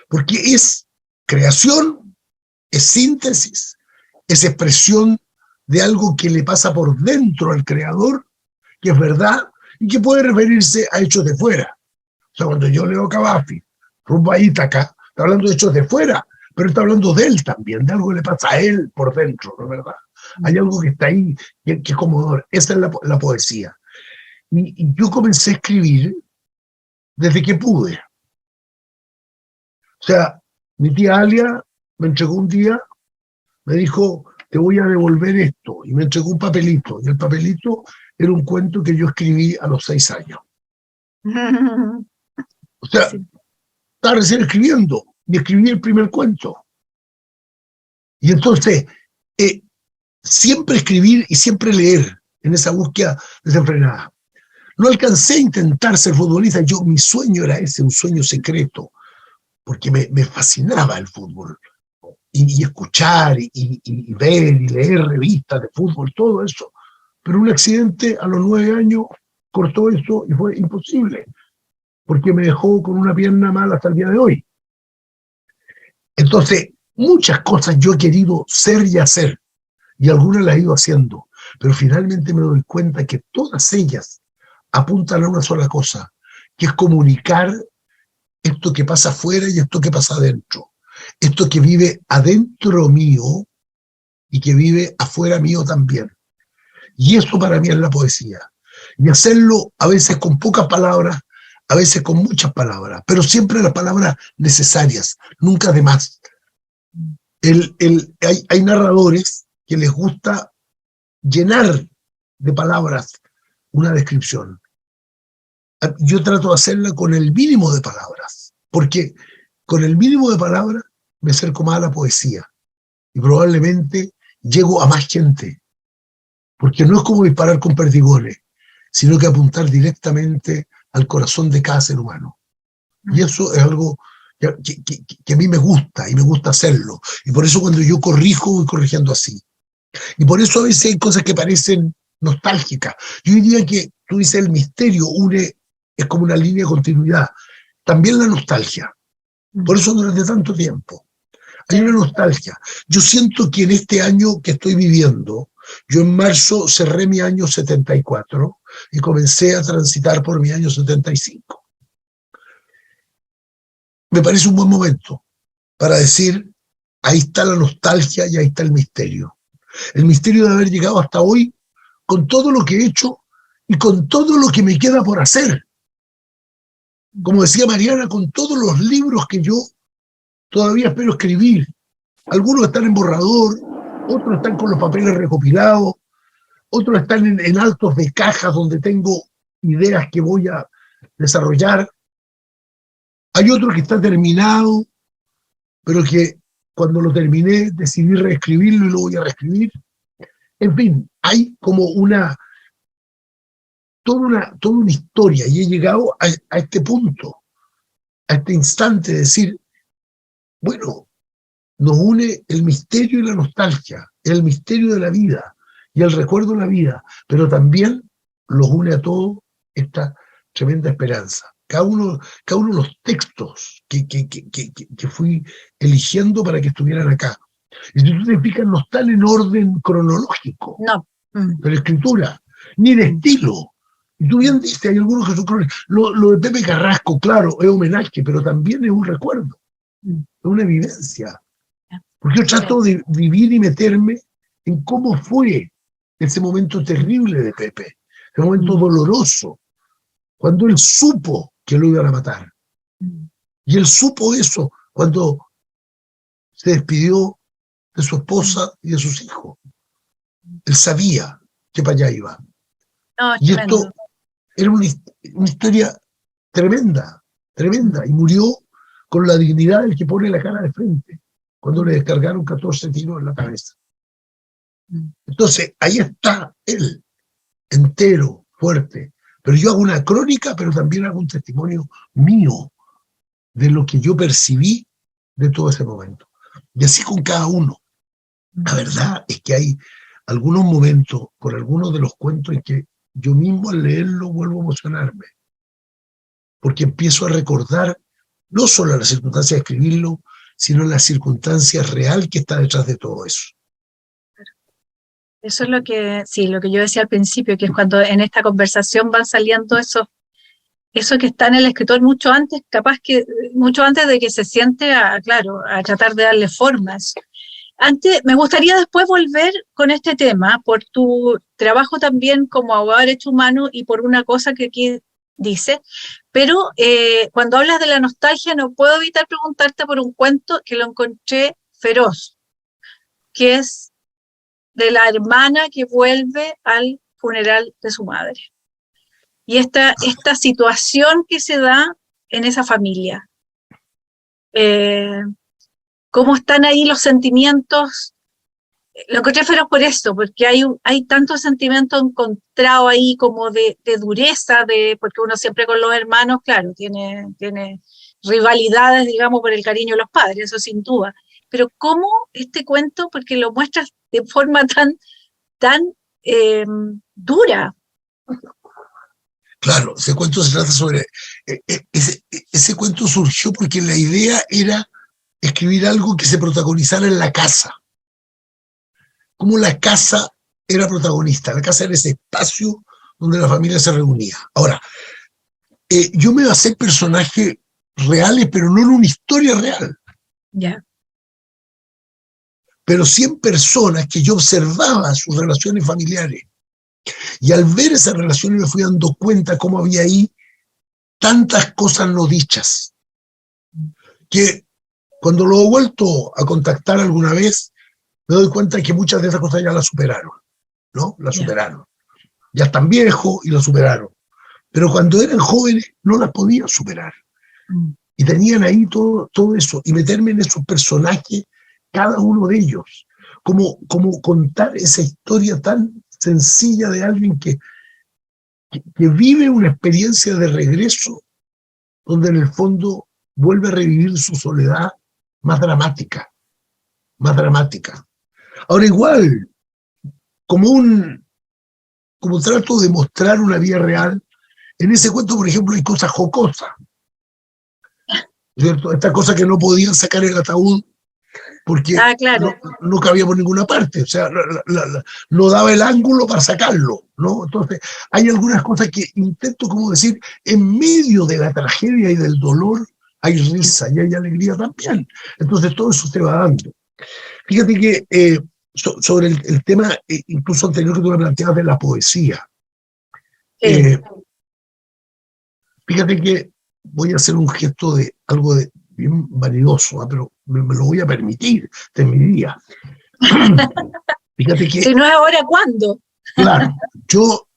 Porque es creación, es síntesis, es expresión de algo que le pasa por dentro al creador, que es verdad, y que puede referirse a hechos de fuera. O sea, cuando yo leo Cavafy, rumbo a Ítaca, está hablando de hechos de fuera, pero está hablando de él también, de algo que le pasa a él por dentro, ¿no es verdad? Hay algo que está ahí, que es conmovedor. Esa es la poesía. Y yo comencé a escribir desde que pude. O sea, mi tía Alia me entregó un día, me dijo, te voy a devolver esto, y me entregó un papelito, y el papelito era un cuento que yo escribí a los 6 años. O sea, sí, estaba recién escribiendo, y escribí el primer cuento. Y entonces, siempre escribir y siempre leer, en esa búsqueda desenfrenada. No alcancé a intentar ser futbolista, mi sueño era ese, un sueño secreto, porque me fascinaba el fútbol. Y escuchar, y ver, y leer revistas de fútbol, todo eso. Pero un accidente a los 9 años cortó eso y fue imposible, porque me dejó con una pierna mala hasta el día de hoy. Entonces, muchas cosas yo he querido ser y hacer, y algunas las he ido haciendo, pero finalmente me doy cuenta que todas ellas apuntan a una sola cosa, que es comunicar esto que pasa afuera y esto que pasa adentro. Esto que vive adentro mío y que vive afuera mío también. Y eso para mí es la poesía. Y hacerlo a veces con pocas palabras, a veces con muchas palabras, pero siempre las palabras necesarias, nunca de más. Hay narradores que les gusta llenar de palabras una descripción. Yo trato de hacerla con el mínimo de palabras, porque con el mínimo de palabras me acerco más a la poesía y probablemente llego a más gente, porque no es como disparar con perdigones, sino que apuntar directamente al corazón de cada ser humano. Y eso es algo que a mí me gusta, y me gusta hacerlo. Y por eso cuando yo corrijo, voy corrigiendo así. Y por eso a veces hay cosas que parecen nostálgicas. Yo diría que tú dices el misterio es como una línea de continuidad. También la nostalgia. Por eso durante tanto tiempo hay una nostalgia. Yo siento que en este año que estoy viviendo, yo en marzo cerré mi año 74 y comencé a transitar por mi año 75. Me parece un buen momento para decir, ahí está la nostalgia y ahí está el misterio. El misterio de haber llegado hasta hoy con todo lo que he hecho y con todo lo que me queda por hacer. Como decía Mariana, con todos los libros que yo todavía espero escribir. Algunos están en borrador, otros están con los papeles recopilados, otros están en altos de cajas donde tengo ideas que voy a desarrollar. Hay otro que está terminado, pero que cuando lo terminé decidí reescribirlo y lo voy a reescribir. En fin, hay como toda una historia, y he llegado a este punto, a este instante de decir, bueno, nos une el misterio y la nostalgia, el misterio de la vida y el recuerdo de la vida, pero también los une a todos esta tremenda esperanza. cada uno de los textos que fui eligiendo para que estuvieran acá. Y si tú te fijas, no están en orden cronológico No. de la escritura, ni de estilo. Y tú bien dices, hay algunos que son crónicos. Lo de Pepe Carrasco, claro, es homenaje, pero también es un recuerdo, es una evidencia. Porque yo trato de vivir y meterme en cómo fue ese momento terrible de Pepe, ese momento doloroso, cuando él supo que lo iban a matar. Y él supo eso cuando se despidió de su esposa y de sus hijos. Él sabía que para allá iba. No, y esto era una historia tremenda, tremenda, y murió con la dignidad del que pone la cara de frente, cuando le descargaron 14 tiros en la cabeza. Entonces, ahí está él, entero, fuerte. Pero yo hago una crónica, pero también hago un testimonio mío de lo que yo percibí de todo ese momento. Y así con cada uno. La verdad es que hay algunos momentos, por algunos de los cuentos, en que yo mismo al leerlo vuelvo a emocionarme. Porque empiezo a recordar no solo la circunstancia de escribirlo, sino la circunstancia real que está detrás de todo eso. Eso es lo que yo decía al principio, que es cuando en esta conversación van saliendo eso que está en el escritor mucho antes, capaz que mucho antes de que se siente a tratar de darle formas. Antes, me gustaría después volver con este tema, por tu trabajo también como abogado de derechos humanos y por una cosa que aquí dice, pero cuando hablas de la nostalgia no puedo evitar preguntarte por un cuento que lo encontré feroz, que es de la hermana que vuelve al funeral de su madre. Y esta situación que se da en esa familia. Cómo están ahí los sentimientos. Lo encontré feroz por esto, porque hay tantos sentimientos encontrados ahí como de dureza, porque uno siempre con los hermanos, claro, tiene rivalidades, digamos, por el cariño de los padres, eso sin duda. Pero cómo este cuento, porque lo muestras de forma tan dura. Claro, ese cuento se trata sobre... ese cuento surgió porque la idea era escribir algo que se protagonizara en la casa. Como la casa era protagonista, la casa era ese espacio donde la familia se reunía. Ahora, yo me basé en personajes reales, pero no en una historia real. Ya. Pero sí en personas que yo observaba sus relaciones familiares. Y al ver esas relaciones me fui dando cuenta cómo había ahí tantas cosas no dichas, que cuando lo he vuelto a contactar alguna vez, me doy cuenta que muchas de esas cosas ya las superaron, ¿no? Las superaron. Ya están viejos y las superaron. Pero cuando eran jóvenes no las podían superar. Y tenían ahí todo eso. Y meterme en esos personajes, cada uno de ellos. Como contar esa historia tan sencilla de alguien que vive una experiencia de regreso, donde en el fondo vuelve a revivir su soledad más dramática. Ahora igual, como trato de mostrar una vida real, en ese cuento, por ejemplo, hay cosas jocosas, ¿cierto? Esta cosa que no podían sacar el ataúd porque claro. no cabía por ninguna parte, o sea, no daba el ángulo para sacarlo, ¿no? Entonces, hay algunas cosas que intento como decir, en medio de la tragedia y del dolor, hay risa y hay alegría también. Entonces, todo eso se va dando. Fíjate que sobre el tema, incluso anterior que tú me planteabas de la poesía, fíjate que voy a hacer un gesto de algo de bien vanidoso, pero me lo voy a permitir, te mi día. Fíjate que... Si no es ahora, ¿cuándo? Claro, yo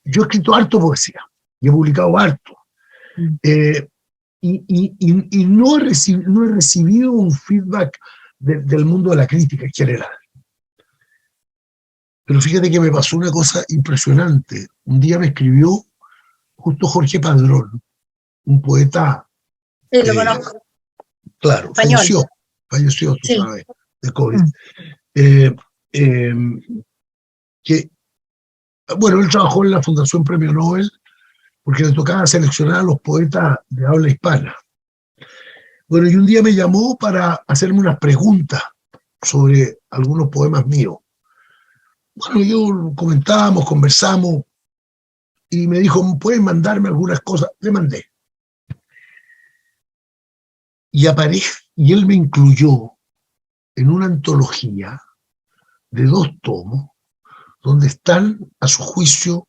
he escrito harto poesía, y he publicado harto. Y no he recibido un feedback del mundo de la crítica en general. Pero fíjate que me pasó una cosa impresionante. Un día me escribió justo Jorge Padrón, un poeta... lo conozco. Claro, Español. falleció, tú sabes, de COVID. Que, bueno, él trabajó en la Fundación Premio Nobel porque le tocaba seleccionar a los poetas de habla hispana. Bueno, y un día me llamó para hacerme unas preguntas sobre algunos poemas míos. Bueno, yo comentábamos, conversamos, y me dijo, ¿puedes mandarme algunas cosas? Le mandé. Y él me incluyó en una antología de 2 tomos, donde están, a su juicio,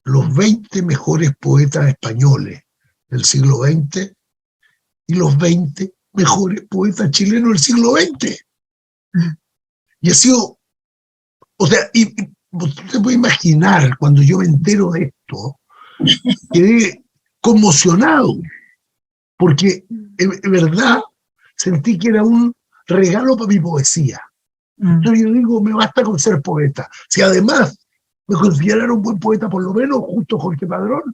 los 20 mejores poetas españoles del siglo XX y los 20 mejores poetas chilenos del siglo XX. Y ha sido, o sea, y usted se puede imaginar, cuando yo me entero de esto, quedé conmocionado, porque en verdad sentí que era un regalo para mi poesía. Entonces yo digo, me basta con ser poeta. Si además me consideraron un buen poeta, por lo menos, justo Jorge Padrón,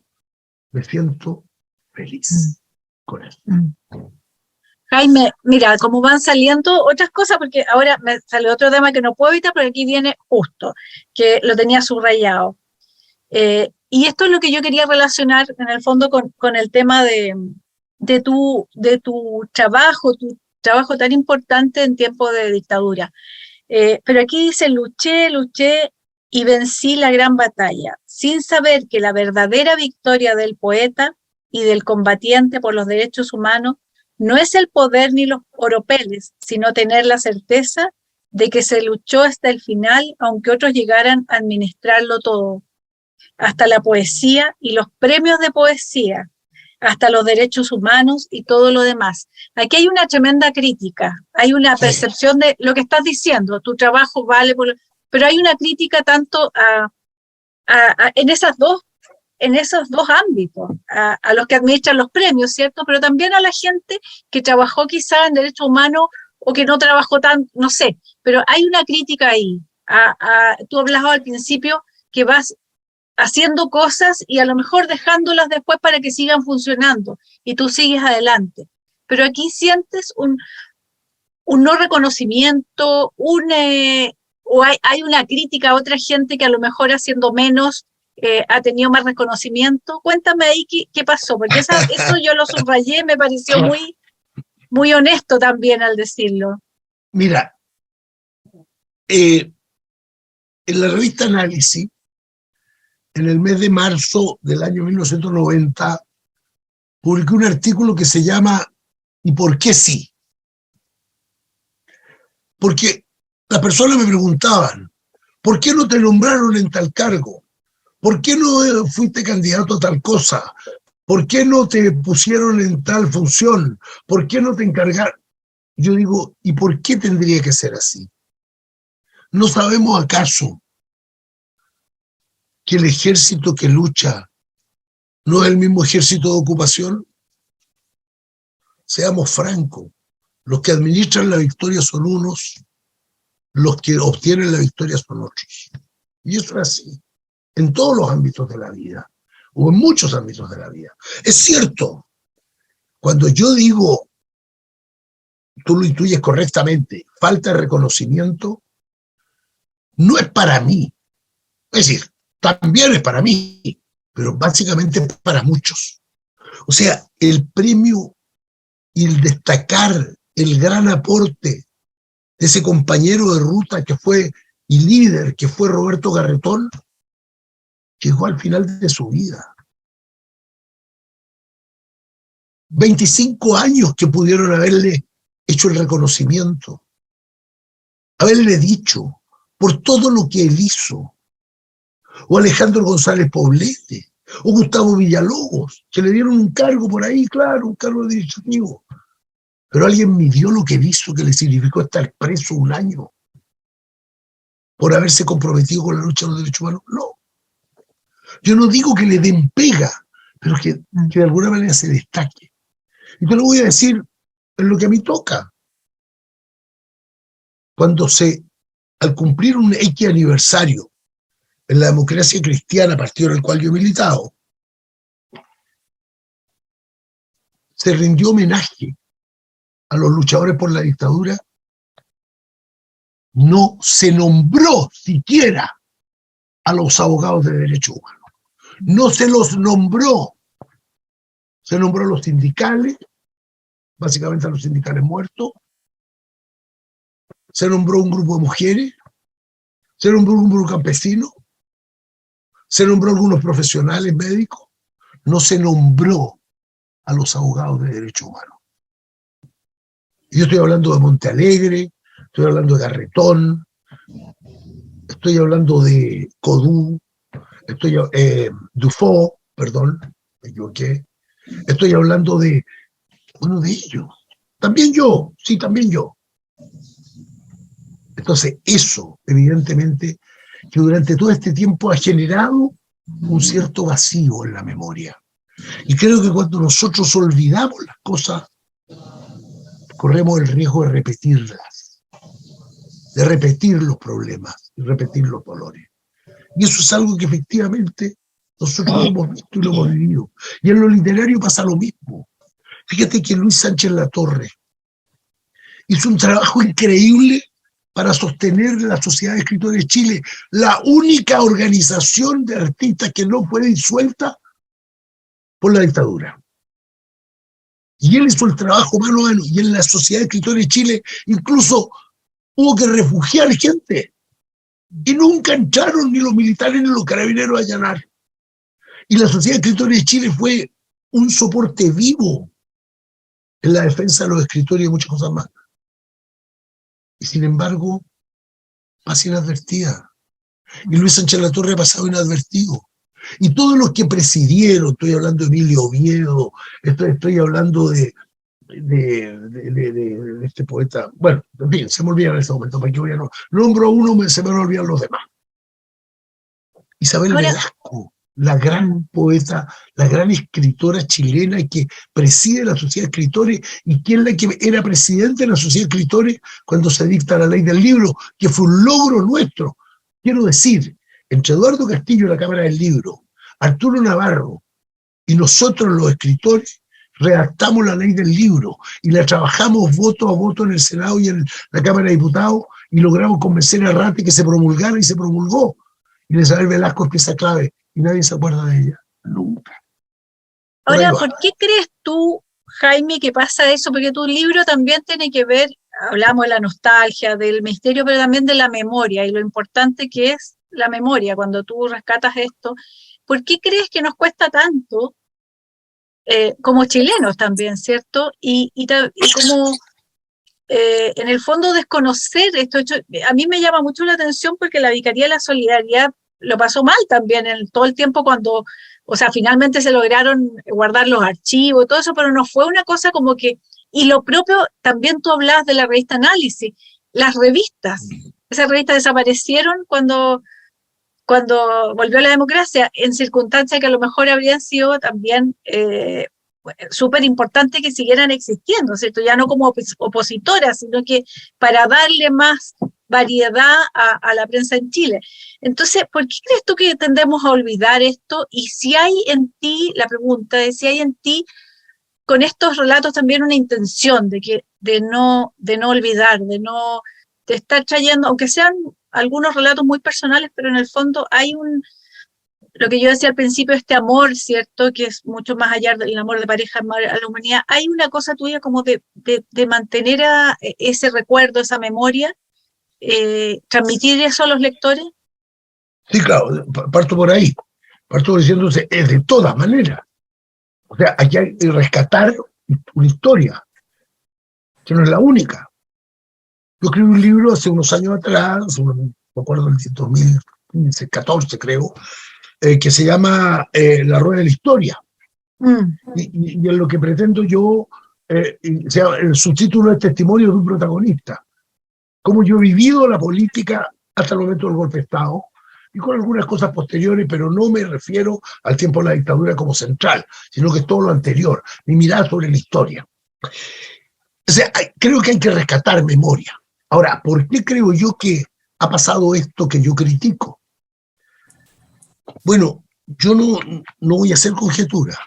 me siento feliz con eso. Jaime, mira, como van saliendo otras cosas, porque ahora me sale otro tema que no puedo evitar, pero aquí viene justo, que lo tenía subrayado. Y esto es lo que yo quería relacionar en el fondo con el tema de tu trabajo tan importante en tiempo de dictadura. Pero aquí dice, luché y vencí la gran batalla, sin saber que la verdadera victoria del poeta y del combatiente por los derechos humanos no es el poder ni los oropeles, sino tener la certeza de que se luchó hasta el final, aunque otros llegaran a administrarlo todo, hasta la poesía y los premios de poesía, hasta los derechos humanos y todo lo demás. Aquí hay una tremenda crítica, hay una percepción de lo que estás diciendo, tu trabajo vale, pero hay una crítica tanto en esos dos ámbitos, a los que administran los premios, ¿cierto? Pero también a la gente que trabajó quizá en derechos humanos o que no trabajó tan, no sé, pero hay una crítica ahí. Tú hablabas al principio que vas haciendo cosas y a lo mejor dejándolas después para que sigan funcionando y tú sigues adelante. Pero aquí sientes un no reconocimiento, o hay una crítica a otra gente que a lo mejor haciendo menos ha tenido más reconocimiento. Cuéntame ahí qué pasó, porque eso yo lo subrayé, me pareció muy honesto también al decirlo. Mira, en la revista Análisis, en el mes de marzo del año 1990, publiqué un artículo que se llama ¿Y por qué sí? Porque las personas me preguntaban, ¿por qué no te nombraron en tal cargo? ¿Por qué no fuiste candidato a tal cosa? ¿Por qué no te pusieron en tal función? ¿Por qué no te encargaron? Yo digo, ¿y por qué tendría que ser así? ¿No sabemos acaso que el ejército que lucha no es el mismo ejército de ocupación? Seamos francos, los que administran la victoria son unos, los que obtienen la victoria son otros. Y eso es así, en todos los ámbitos de la vida, o en muchos ámbitos de la vida. Es cierto, cuando yo digo, tú lo intuyes correctamente, falta de reconocimiento, no es para mí. Es decir, también es para mí, pero básicamente es para muchos. O sea, el premio y el destacar el gran aporte de ese compañero de ruta que fue y líder que fue Roberto Garretón, llegó al final de su vida. 25 años que pudieron haberle hecho el reconocimiento, haberle dicho por todo lo que él hizo, o Alejandro González Poblete, o Gustavo Villalobos, que le dieron un cargo por ahí, claro, un cargo administrativo. Pero alguien midió lo que hizo, que le significó estar preso un año por haberse comprometido con la lucha de los derechos humanos. No. Yo no digo que le den pega, pero que de alguna manera se destaque. Y te lo voy a decir en lo que a mí toca. Cuando al cumplir un X aniversario en la Democracia Cristiana, partido en el cual yo he militado, se rindió homenaje a los luchadores por la dictadura, no se nombró siquiera a los abogados de derechos humanos. No se los nombró. Se nombró a los sindicales, básicamente a los sindicales muertos. Se nombró un grupo de mujeres. Se nombró un grupo campesino. Se nombró a algunos profesionales médicos. No se nombró a los abogados de derechos humanos. Yo estoy hablando de Monte Alegre, estoy hablando de Garretón, estoy hablando de Codú, Dufaux, perdón, me equivoqué. Estoy hablando de uno de ellos. También yo, sí, también yo. Entonces, eso, evidentemente, que durante todo este tiempo ha generado un cierto vacío en la memoria. Y creo que cuando nosotros olvidamos las cosas, corremos el riesgo de repetirlas, de repetir los problemas, de repetir los dolores. Y eso es algo que efectivamente nosotros lo hemos visto y lo hemos vivido. Y en lo literario pasa lo mismo. Fíjate que Luis Sánchez Latorre hizo un trabajo increíble para sostener la Sociedad de Escritores de Chile, la única organización de artistas que no fue disuelta por la dictadura. Y él hizo el trabajo mano a mano, y en la Sociedad de Escritores de Chile incluso hubo que refugiar gente. Y nunca entraron ni los militares ni los carabineros a allanar. Y la Sociedad de Escritores de Chile fue un soporte vivo en la defensa de los escritores y muchas cosas más. Y sin embargo, pasa inadvertida. Y Luis Sánchez Latorre ha pasado inadvertido. Y todos los que presidieron, estoy hablando de Emilio Oviedo, estoy hablando de este poeta, bueno, en fin, se me olvidan en ese momento, porque yo ya no nombro a uno, se me van a olvidar los demás. Isabel Velasco, la gran poeta, la gran escritora chilena que preside la Sociedad de Escritores y quien la que era presidente de la Sociedad de Escritores cuando se dicta la ley del libro, que fue un logro nuestro. Quiero decir, entre Eduardo Castillo en la Cámara del Libro, Arturo Navarro y nosotros los escritores redactamos la ley del libro y la trabajamos voto a voto en el Senado y en la Cámara de Diputados y logramos convencer a Ratti que se promulgara y se promulgó. Y Isabel Velasco es pieza clave y nadie se acuerda de ella, nunca. Ahora, ¿por qué crees tú, Jaime, que pasa eso? Porque tu libro también tiene que ver, hablamos de la nostalgia, del misterio, pero también de la memoria y lo importante que es la memoria cuando tú rescatas esto. ¿Por qué crees que nos cuesta tanto, como chilenos también, ¿cierto? Y como en el fondo desconocer esto. A mí me llama mucho la atención porque la Vicaría de la Solidaridad lo pasó mal también en todo el tiempo cuando, o sea, finalmente se lograron guardar los archivos y todo eso, pero no fue una cosa como que, y lo propio, también tú hablabas de la revista Análisis, las revistas, esas revistas desaparecieron cuando volvió la democracia, en circunstancias que a lo mejor habrían sido también súper importante que siguieran existiendo, ¿cierto? Ya no como opositoras, sino que para darle más variedad a la prensa en Chile. Entonces, ¿por qué crees tú que tendemos a olvidar esto? Y si hay en ti, la pregunta es si hay en ti, con estos relatos también una intención de no olvidar, de estar trayendo, aunque sean algunos relatos muy personales, pero en el fondo hay lo que yo decía al principio, este amor, ¿cierto? Que es mucho más allá del amor de pareja a la humanidad. Hay una cosa tuya como de mantener ese recuerdo, esa memoria, transmitir eso a los lectores. Sí, claro, parto por ahí. Parto diciéndose, es de todas maneras. O sea, aquí hay que rescatar una historia, que no es la única. Yo escribí un libro hace unos años atrás, me acuerdo del 2015, 14 creo, que se llama La Rueda de la Historia. Y en lo que pretendo yo, el subtítulo es Testimonio de un protagonista. Cómo yo he vivido la política hasta el momento del golpe de Estado, y con algunas cosas posteriores, pero no me refiero al tiempo de la dictadura como central, sino que es todo lo anterior, mi mirada sobre la historia. O sea, creo que hay que rescatar memoria. Ahora, ¿por qué creo yo que ha pasado esto que yo critico? Bueno, yo no voy a hacer conjetura,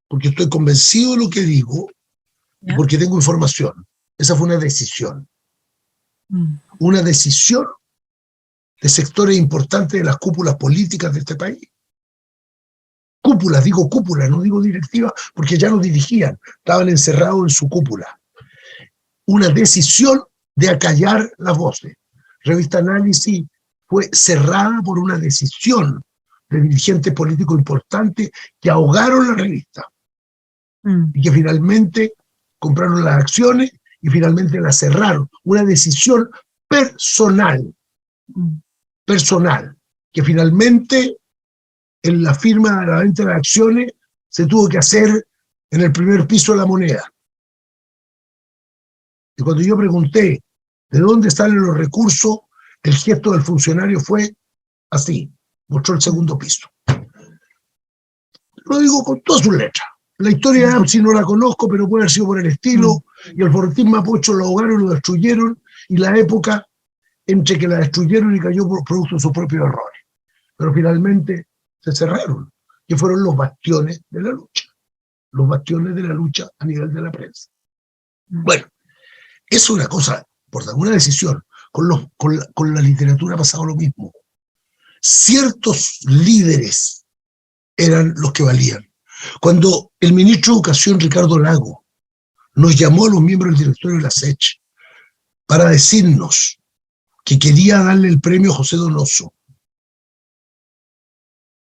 porque estoy convencido de lo que digo, y porque tengo información. Esa fue una decisión. Una decisión de sectores importantes de las cúpulas políticas de este país. Cúpulas, digo cúpulas, no digo directivas, porque ya no dirigían, estaban encerrados en su cúpula. Una decisión de acallar las voces. Revista Análisis fue cerrada por una decisión de dirigentes políticos importantes que ahogaron la revista y que finalmente compraron las acciones y finalmente la cerraron. Una decisión personal, que finalmente en la firma de la venta de las acciones se tuvo que hacer en el primer piso de La Moneda. Y cuando yo pregunté de dónde salen los recursos, el gesto del funcionario fue así, mostró el segundo piso. Lo digo con todas sus letras. La historia de AMSI no la conozco, pero puede haber sido por el estilo, y el Fortín Mapocho lo ahogaron y lo destruyeron, y la época entre que la destruyeron y cayó por producto de sus propios errores. Pero finalmente se cerraron, que fueron los bastiones de la lucha a nivel de la prensa. Bueno, es una cosa, por alguna decisión, con la literatura ha pasado lo mismo. Ciertos líderes eran los que valían. Cuando el ministro de Educación, Ricardo Lago, nos llamó a los miembros del directorio de la SECH para decirnos que quería darle el premio a José Donoso,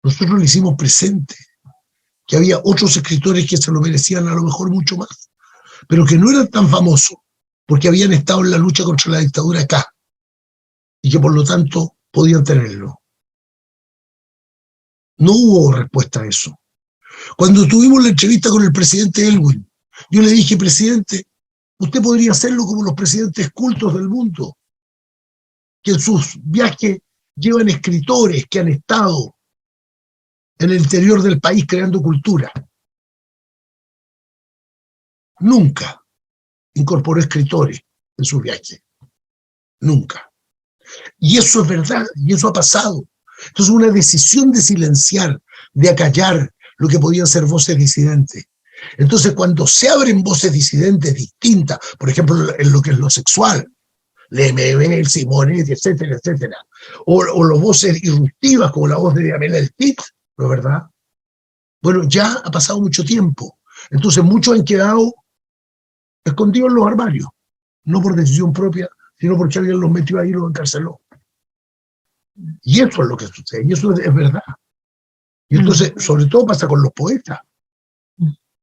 nosotros le hicimos presente que había otros escritores que se lo merecían a lo mejor mucho más, pero que no eran tan famosos porque habían estado en la lucha contra la dictadura acá y que por lo tanto podían tenerlo. No hubo respuesta a eso. Cuando tuvimos la entrevista con el presidente Elwin, yo le dije, presidente, usted podría hacerlo como los presidentes cultos del mundo, que en sus viajes llevan escritores que han estado en el interior del país creando cultura. Nunca incorporó escritores en sus viajes. Nunca. Y eso es verdad, y eso ha pasado. Entonces una decisión de silenciar, de acallar lo que podían ser voces disidentes. Entonces cuando se abren voces disidentes distintas, por ejemplo en lo que es lo sexual, Lemebel, Simonetti, etcétera, etcétera, o las voces irruptivas como la voz de Amela El Tit, ¿no es verdad? Bueno, ya ha pasado mucho tiempo. Entonces muchos han quedado escondidos en los armarios, no por decisión propia, sino porque alguien los metió ahí y los encarceló. Y eso es lo que sucede, y eso es verdad. Y entonces, sobre todo pasa con los poetas.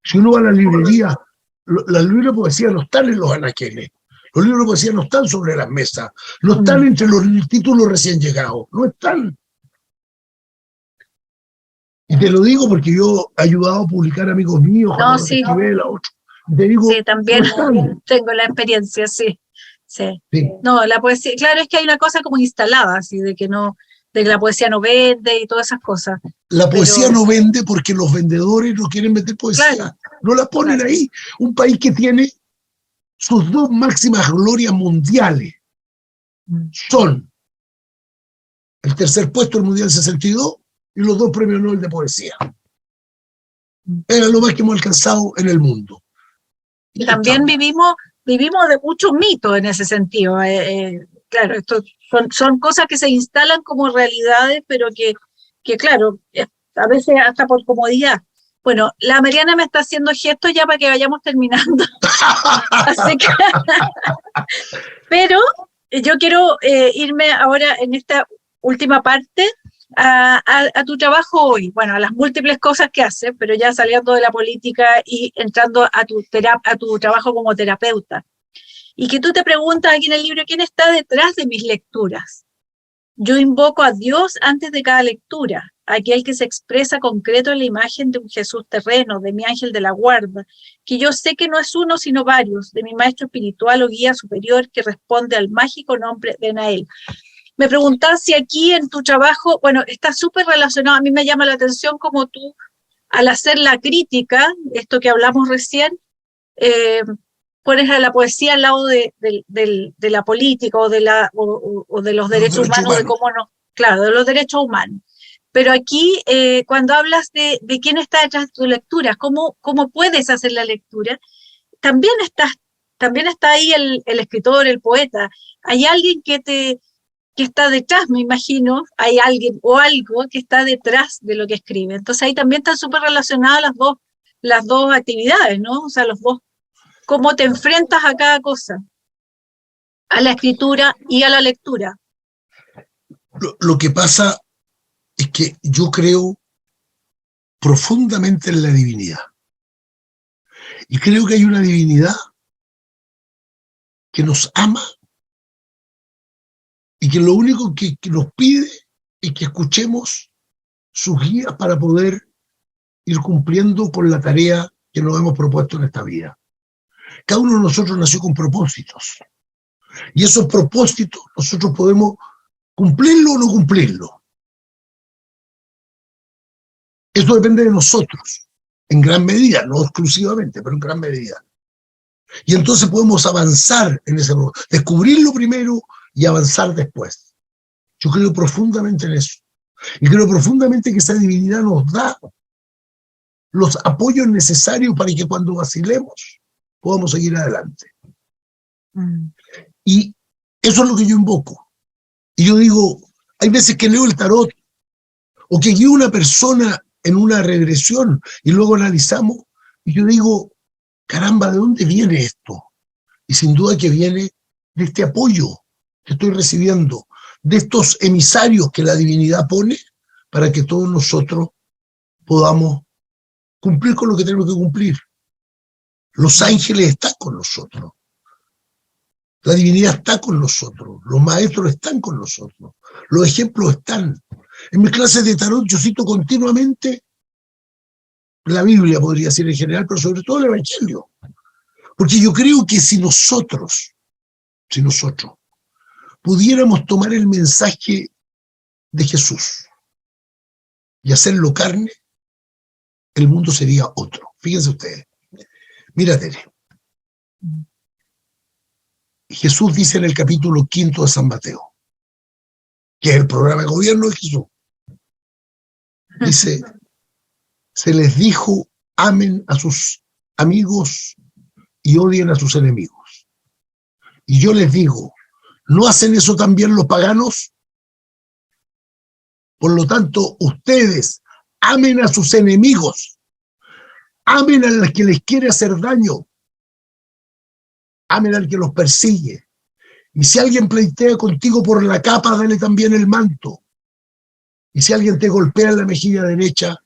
Si uno va a la librería, los libros de poesía no están en los anaqueles, los libros de poesía no están sobre las mesas, no están entre los títulos recién llegados, no están. Y te lo digo porque yo he ayudado a publicar amigos míos, no, sí. Te digo, sí, también no tengo la experiencia, sí. Sí. No, la poesía, claro, es que hay una cosa como instalada, así de que la poesía no vende y todas esas cosas. La poesía no vende porque los vendedores no quieren vender poesía, claro, no la ponen ahí. Un país que tiene sus dos máximas glorias mundiales son el tercer puesto del Mundial 62 y los 2 premios Nobel de poesía. Era lo más que hemos alcanzado en el mundo. Y también vivimos de muchos mitos en ese sentido. Claro, esto son cosas que se instalan como realidades, pero que claro, a veces hasta por comodidad. Bueno, la Mariana me está haciendo gestos ya para que vayamos terminando. Así que, pero yo quiero irme ahora en esta última parte a tu trabajo hoy, bueno, a las múltiples cosas que haces, pero ya saliendo de la política y entrando a tu trabajo como terapeuta. Y que tú te preguntas aquí en el libro, ¿quién está detrás de mis lecturas? Yo invoco a Dios antes de cada lectura, aquel que se expresa concreto en la imagen de un Jesús terreno, de mi ángel de la guarda, que yo sé que no es uno sino varios, de mi maestro espiritual o guía superior que responde al mágico nombre de Nael. Me preguntás si aquí en tu trabajo, bueno, está súper relacionado, a mí me llama la atención como tú, al hacer la crítica, esto que hablamos recién, pones a la poesía al lado de la política o de los derechos humanos, de cómo no, claro, de los derechos humanos. Pero aquí, cuando hablas de quién está detrás de tu lectura, cómo puedes hacer la lectura, también está ahí el escritor, el poeta. Hay alguien que que está detrás, me imagino, hay alguien o algo que está detrás de lo que escribe. Entonces ahí también están súper relacionadas las dos actividades, ¿no? O sea, los dos, cómo te enfrentas a cada cosa, a la escritura y a la lectura. Lo que pasa es que yo creo profundamente en la divinidad. Y creo que hay una divinidad que nos ama y que lo único que nos pide es que escuchemos sus guías para poder ir cumpliendo con la tarea que nos hemos propuesto en esta vida. Cada uno de nosotros nació con propósitos. Y esos propósitos nosotros podemos cumplirlo o no cumplirlo. Eso depende de nosotros, en gran medida, no exclusivamente, pero en gran medida. Y entonces podemos avanzar en ese propósito, descubrirlo primero y avanzar después. Yo creo profundamente en eso. Y creo profundamente que esa divinidad nos da los apoyos necesarios para que cuando vacilemos podamos seguir adelante. Y eso es lo que yo invoco. Y yo digo, hay veces que leo el tarot o que guío a una persona en una regresión y luego analizamos y yo digo, caramba, ¿de dónde viene esto? Y sin duda que viene de este apoyo que estoy recibiendo, de estos emisarios que la divinidad pone para que todos nosotros podamos cumplir con lo que tenemos que cumplir. Los ángeles están con nosotros. La divinidad está con nosotros. Los maestros están con nosotros. Los ejemplos están. En mis clases de tarot yo cito continuamente la Biblia, podría ser en general, pero sobre todo el Evangelio. Porque yo creo que si nosotros pudiéramos tomar el mensaje de Jesús y hacerlo carne, el mundo sería otro. Fíjense ustedes. Mira, Tere. Jesús dice en el capítulo 5 de San Mateo, que es el programa de gobierno de Jesús. Dice, se les dijo, amen a sus amigos y odien a sus enemigos. Y yo les digo, ¿no hacen eso también los paganos? Por lo tanto, ustedes amen a sus enemigos, amen al que les quiere hacer daño, amen al que los persigue. Y si alguien pleitea contigo por la capa, dale también el manto. Y si alguien te golpea en la mejilla derecha,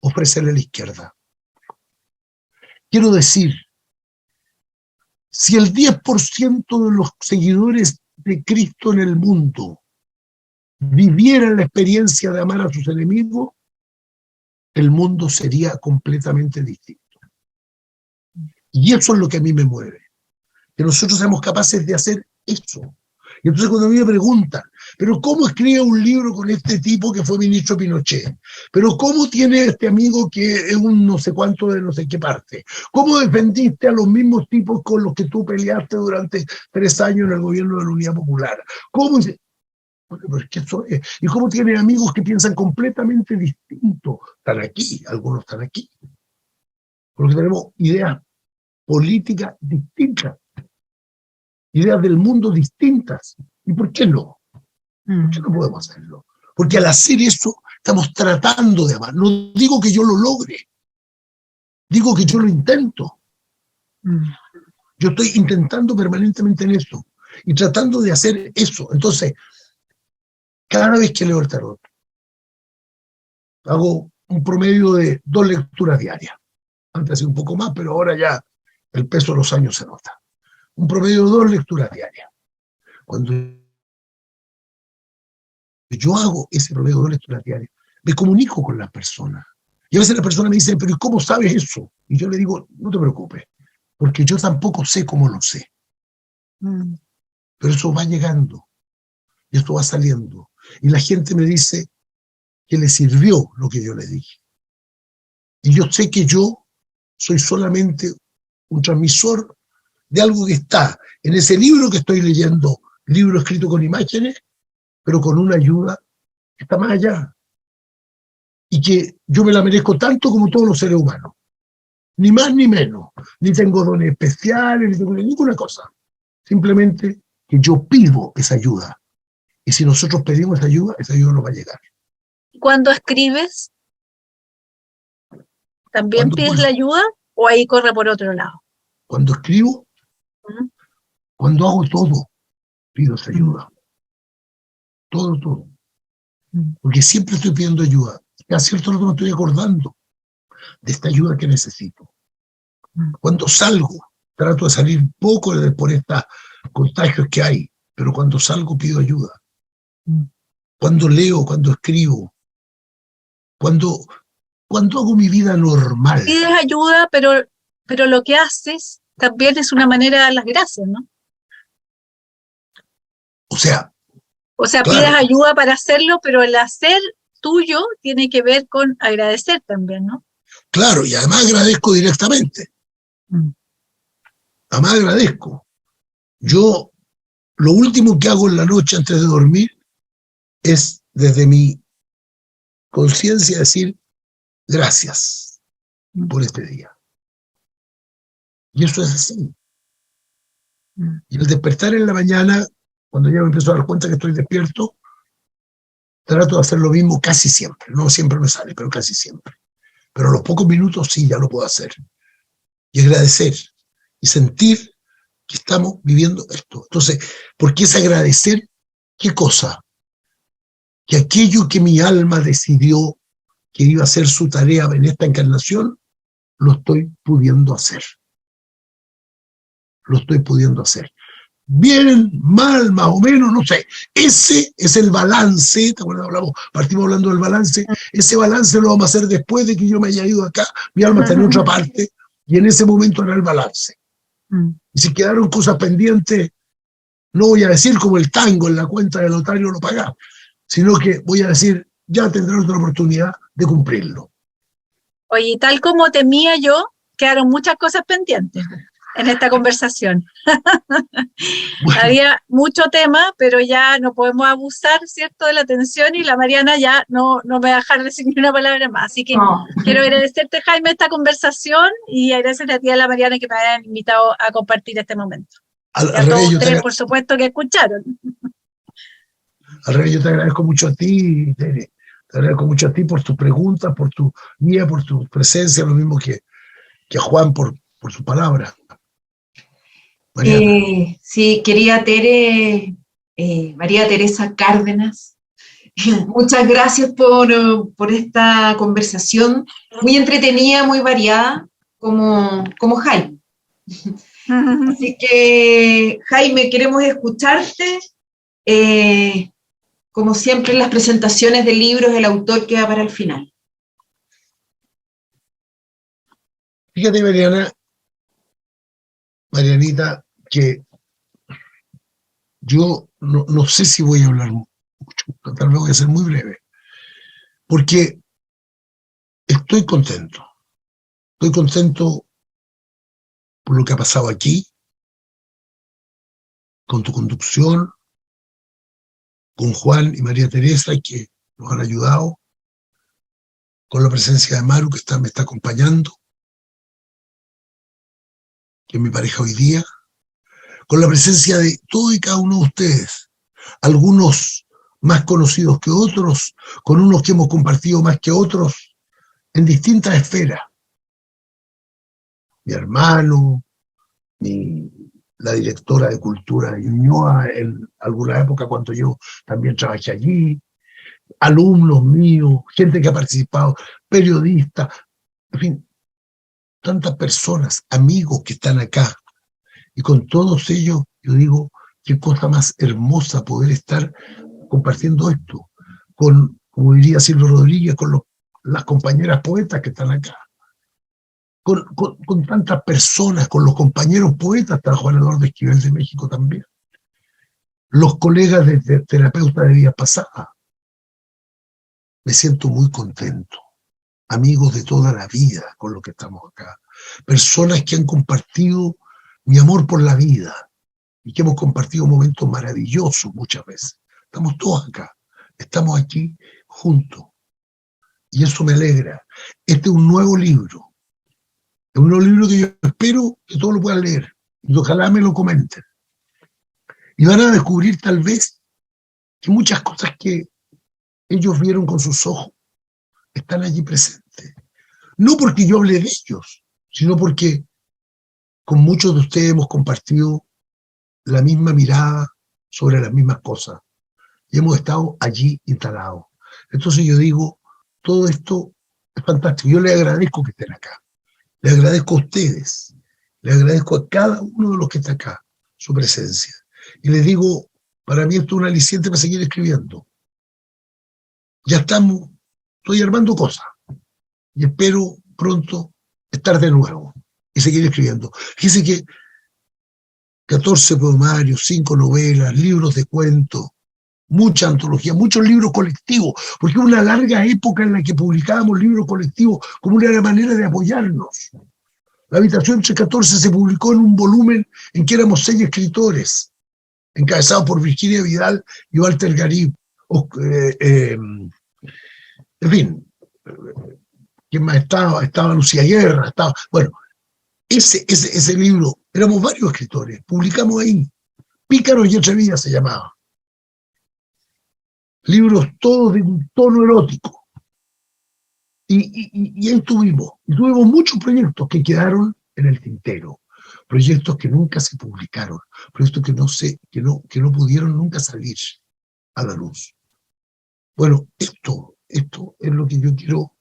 ofrécele la izquierda. Quiero decir, si el 10% de los seguidores de Cristo en el mundo vivieran la experiencia de amar a sus enemigos, el mundo sería completamente distinto. Y eso es lo que a mí me mueve, que nosotros seamos capaces de hacer eso. Y entonces cuando a mí me preguntan, pero ¿cómo escribe un libro con este tipo que fue ministro Pinochet? ¿Pero cómo tiene este amigo que es un no sé cuánto de no sé qué parte? ¿Cómo defendiste a los mismos tipos con los que tú peleaste durante 3 años en el gobierno de la Unidad Popular? ¿Cómo? Pero es que eso es. ¿Y cómo tiene amigos que piensan completamente distinto? Están aquí, algunos están aquí. Porque tenemos ideas políticas distintas, ideas del mundo distintas. ¿Y por qué no? ¿Por qué no podemos hacerlo? Porque al hacer eso estamos tratando de amar. No digo que yo lo logre, digo que yo lo intento. Yo estoy intentando permanentemente en eso y tratando de hacer eso. Entonces, cada vez que leo el tarot, hago un promedio de 2 lecturas diarias. Antes hacía un poco más, pero ahora ya el peso de los años se nota. Un promedio de 2 lecturas diarias. Cuando yo hago ese promedio de 2 lecturas diarias, me comunico con las personas. Y a veces las personas me dicen, pero ¿y cómo sabes eso? Y yo le digo, no te preocupes, porque yo tampoco sé cómo lo sé. Pero eso va llegando, y esto va saliendo. Y la gente me dice que le sirvió lo que yo le dije. Y yo sé que yo soy solamente un transmisor de algo que está en ese libro que estoy leyendo, libro escrito con imágenes, pero con una ayuda que está más allá. Y que yo me la merezco tanto como todos los seres humanos. Ni más ni menos. Ni tengo dones especiales, ni tengo ninguna cosa. Simplemente que yo pido esa ayuda. Y si nosotros pedimos esa ayuda nos va a llegar. Cuando escribes, ¿también pides Cuando, la ayuda o ahí corre por otro lado? cuando escribo, ¿Mm? cuando hago todo, pido esa ayuda. Todo. Porque siempre estoy pidiendo ayuda. A cierto rato me estoy acordando de esta ayuda que necesito. Cuando salgo, trato de salir poco por estos contagios que hay, pero cuando salgo pido ayuda. Cuando leo, cuando escribo, cuando hago mi vida normal. Pides ayuda, pero lo que haces también es una manera de dar las gracias, ¿no? O sea, Pides claro, ayuda para hacerlo, pero el hacer tuyo tiene que ver con agradecer también, ¿no? claro, y además agradezco directamente. Además agradezco. Yo, lo último que hago en la noche antes de dormir es, desde mi conciencia, decir gracias por este día. Y eso es así. Y al despertar en la mañana, cuando ya me empiezo a dar cuenta que estoy despierto, trato de hacer lo mismo casi siempre. No siempre me sale, pero casi siempre. Pero a los pocos minutos sí, ya lo puedo hacer. Y agradecer. Y sentir que estamos viviendo esto. Entonces, ¿por qué es agradecer? ¿Qué cosa? Que aquello que mi alma decidió que iba a ser su tarea en esta encarnación, lo estoy pudiendo hacer. Lo estoy pudiendo hacer. Bien, mal, más o menos, no sé. Ese es el balance. ¿Te acuerdas? Partimos hablando del balance. Ese balance lo vamos a hacer después de que yo me haya ido acá. Mi alma está en otra parte y en ese momento hará el balance. Y si quedaron cosas pendientes, no voy a decir como el tango en la cuenta del notario lo paga, sino que voy a decir, ya tendrán otra oportunidad de cumplirlo. Oye, tal como temía yo, quedaron muchas cosas pendientes en esta conversación. Bueno, Había mucho tema, pero ya no podemos abusar, ¿cierto?, de la atención y la Mariana ya no me va a dejar decir ni una palabra más. Así que quiero agradecerte, Jaime, esta conversación y agradecerle a ti y a la Mariana que me hayan invitado a compartir este momento. Y a todos ustedes, por supuesto, que escucharon. Al revés, yo te agradezco mucho a ti, Tere. Te agradezco mucho a ti por tus preguntas, por tu guía, por tu presencia, lo mismo que a Juan por su palabra. Sí, querida Tere, María Teresa Cárdenas, muchas gracias por esta conversación, muy entretenida, muy variada, como Jaime. Así que, Jaime, queremos escucharte. Como siempre, en las presentaciones de libros, el autor queda para el final. Fíjate, Marianita, que yo no sé si voy a hablar mucho, tal vez voy a ser muy breve, porque estoy contento por lo que ha pasado aquí, con tu conducción, con Juan y María Teresa, que nos han ayudado, con la presencia de Maru, que me está acompañando, que es mi pareja hoy día, con la presencia de todos y cada uno de ustedes, algunos más conocidos que otros, con unos que hemos compartido más que otros, en distintas esferas. Mi hermano, la directora de Cultura de Ñuñoa en alguna época cuando yo también trabajé allí, alumnos míos, gente que ha participado, periodistas, en fin, tantas personas, amigos que están acá. Y con todos ellos, yo digo, qué cosa más hermosa poder estar compartiendo esto, como diría Silvio Rodríguez, con las compañeras poetas que están acá. Con tantas personas, con los compañeros poetas, está Juan Eduardo Esquivel de México también, los colegas de terapeutas de vidas pasadas. Me siento muy contento, amigos de toda la vida con los que estamos acá, personas que han compartido mi amor por la vida y que hemos compartido momentos maravillosos muchas veces. Estamos todos acá, estamos aquí juntos y eso me alegra. Este es un nuevo libro. Es un libro que yo espero que todos lo puedan leer y ojalá me lo comenten. Y van a descubrir tal vez que muchas cosas que ellos vieron con sus ojos están allí presentes. No porque yo hable de ellos, sino porque con muchos de ustedes hemos compartido la misma mirada sobre las mismas cosas y hemos estado allí instalados. Entonces yo digo, todo esto es fantástico. Yo les agradezco que estén acá. Les agradezco a ustedes. Les agradezco a cada uno de los que está acá su presencia. Y les digo, para mí esto es un aliciente para seguir escribiendo. Ya estamos, estoy armando cosas. Y espero pronto estar de nuevo y seguir escribiendo. Fíjense que 14 poemarios, 5 novelas, libros de cuentos, mucha antología, muchos libros colectivos, porque hubo una larga época en la que publicábamos libros colectivos como una manera de apoyarnos. La Habitación 314 se publicó en un volumen en que éramos 6 escritores, encabezados por Virginia Vidal y Walter Garib. En fin, ¿quién más estaba? Estaba Lucía Guerra, estaba... Bueno, ese libro, éramos varios escritores, publicamos ahí. Pícaros y Entrevías se llamaba. Libros todos de un tono erótico. Y ahí tuvimos muchos proyectos que quedaron en el tintero, proyectos que nunca se publicaron, proyectos que no pudieron nunca salir a la luz. Bueno, esto es lo que yo quiero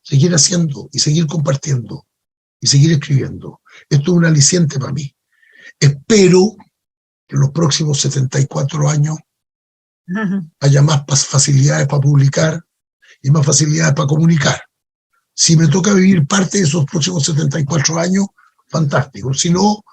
seguir haciendo y seguir compartiendo y seguir escribiendo. Esto es un aliciente para mí. Espero que en los próximos 74 años haya más facilidades para publicar y más facilidades para comunicar. Si me toca vivir parte de esos próximos 74 años, fantástico. Si no,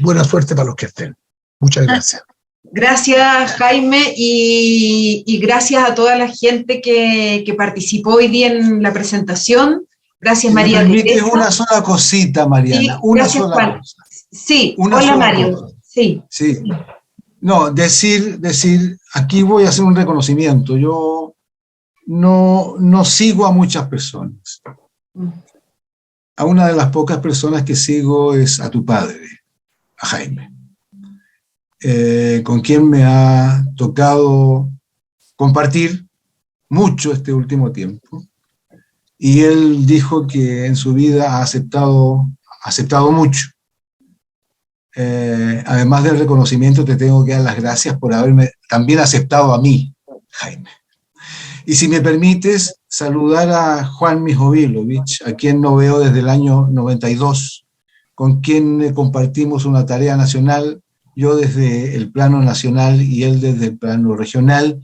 buena suerte para los que estén. Muchas gracias. Gracias, Jaime, y gracias a toda la gente que participó hoy día en la presentación. Gracias, María Teresa. Una sola cosita, Mariana. Sí, una gracias, sola Juan. cosa. Sí, Una hola, sola Mario. cosa. Sí. Sí. No, decir, aquí voy a hacer un reconocimiento. Yo no sigo a muchas personas. A una de las pocas personas que sigo es a tu padre, a Jaime, con quien me ha tocado compartir mucho este último tiempo. Y él dijo que en su vida ha aceptado mucho. Además del reconocimiento, te tengo que dar las gracias por haberme también aceptado a mí, Jaime. Y si me permites, saludar a Juan Mijovilovich, a quien no veo desde el año 92, con quien compartimos una tarea nacional, yo desde el plano nacional y él desde el plano regional,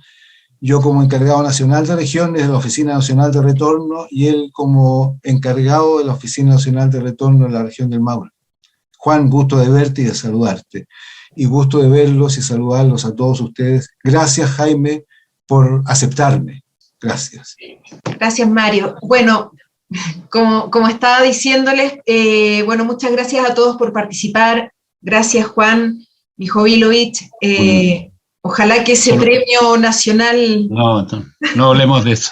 yo como encargado nacional de regiones de la Oficina Nacional de Retorno y él como encargado de la Oficina Nacional de Retorno en la región del Maule. Juan, gusto de verte y de saludarte. Y gusto de verlos y saludarlos a todos ustedes. Gracias, Jaime, por aceptarme. Gracias. Gracias, Mario. Bueno, como estaba diciéndoles, bueno, muchas gracias a todos por participar. Gracias, Juan Mijovilovich. Ojalá que ese premio nacional... No hablemos de eso.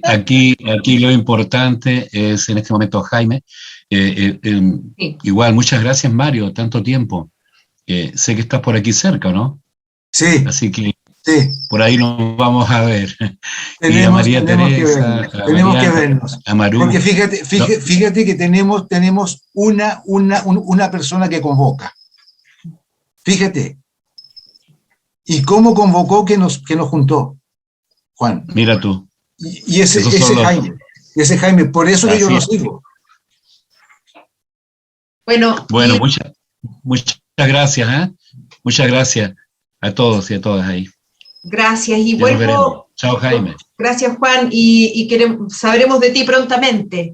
Aquí lo importante es en este momento, Jaime. Sí. Igual, muchas gracias, Mario, tanto tiempo. Sé que estás por aquí cerca, ¿no? Sí. Así que sí, por ahí nos vamos a ver. Y a María Teresa, tenemos que vernos. A Maru. Porque fíjate que tenemos una persona que convoca. Fíjate. ¿Y cómo convocó que nos juntó? Juan. Mira tú. Y ese Jaime, por eso que yo lo sigo. Bueno, muchas gracias, ¿eh? Muchas gracias a todos y a todas ahí. Gracias, y vuelvo. Chao, Jaime. Gracias, Juan, y sabremos de ti prontamente.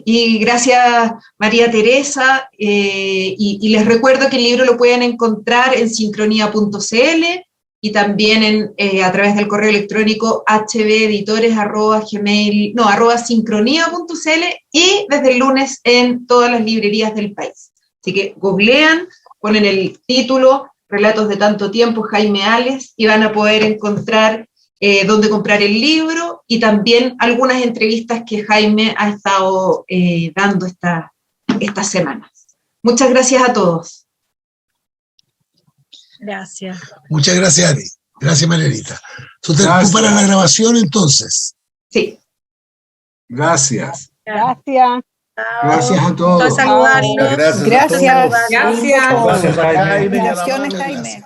Y gracias, María Teresa, y les recuerdo que el libro lo pueden encontrar en sincronía.cl y también a través del correo electrónico hbeditores@sincronía.cl y desde el lunes en todas las librerías del país. Así que googlean, ponen el título, Relatos de tanto tiempo, Jaime Ales, y van a poder encontrar dónde comprar el libro y también algunas entrevistas que Jaime ha estado dando estas semanas. Muchas gracias a todos. Gracias. Muchas gracias, Ari. Gracias, Marianita. ¿Tú Gracias. para la grabación entonces? Sí. Gracias. Gracias. Gracias a todos. Todos saludarlos. Gracias. Gracias. Gracias. Gracias, Jaime. Felicitaciones, Jaime.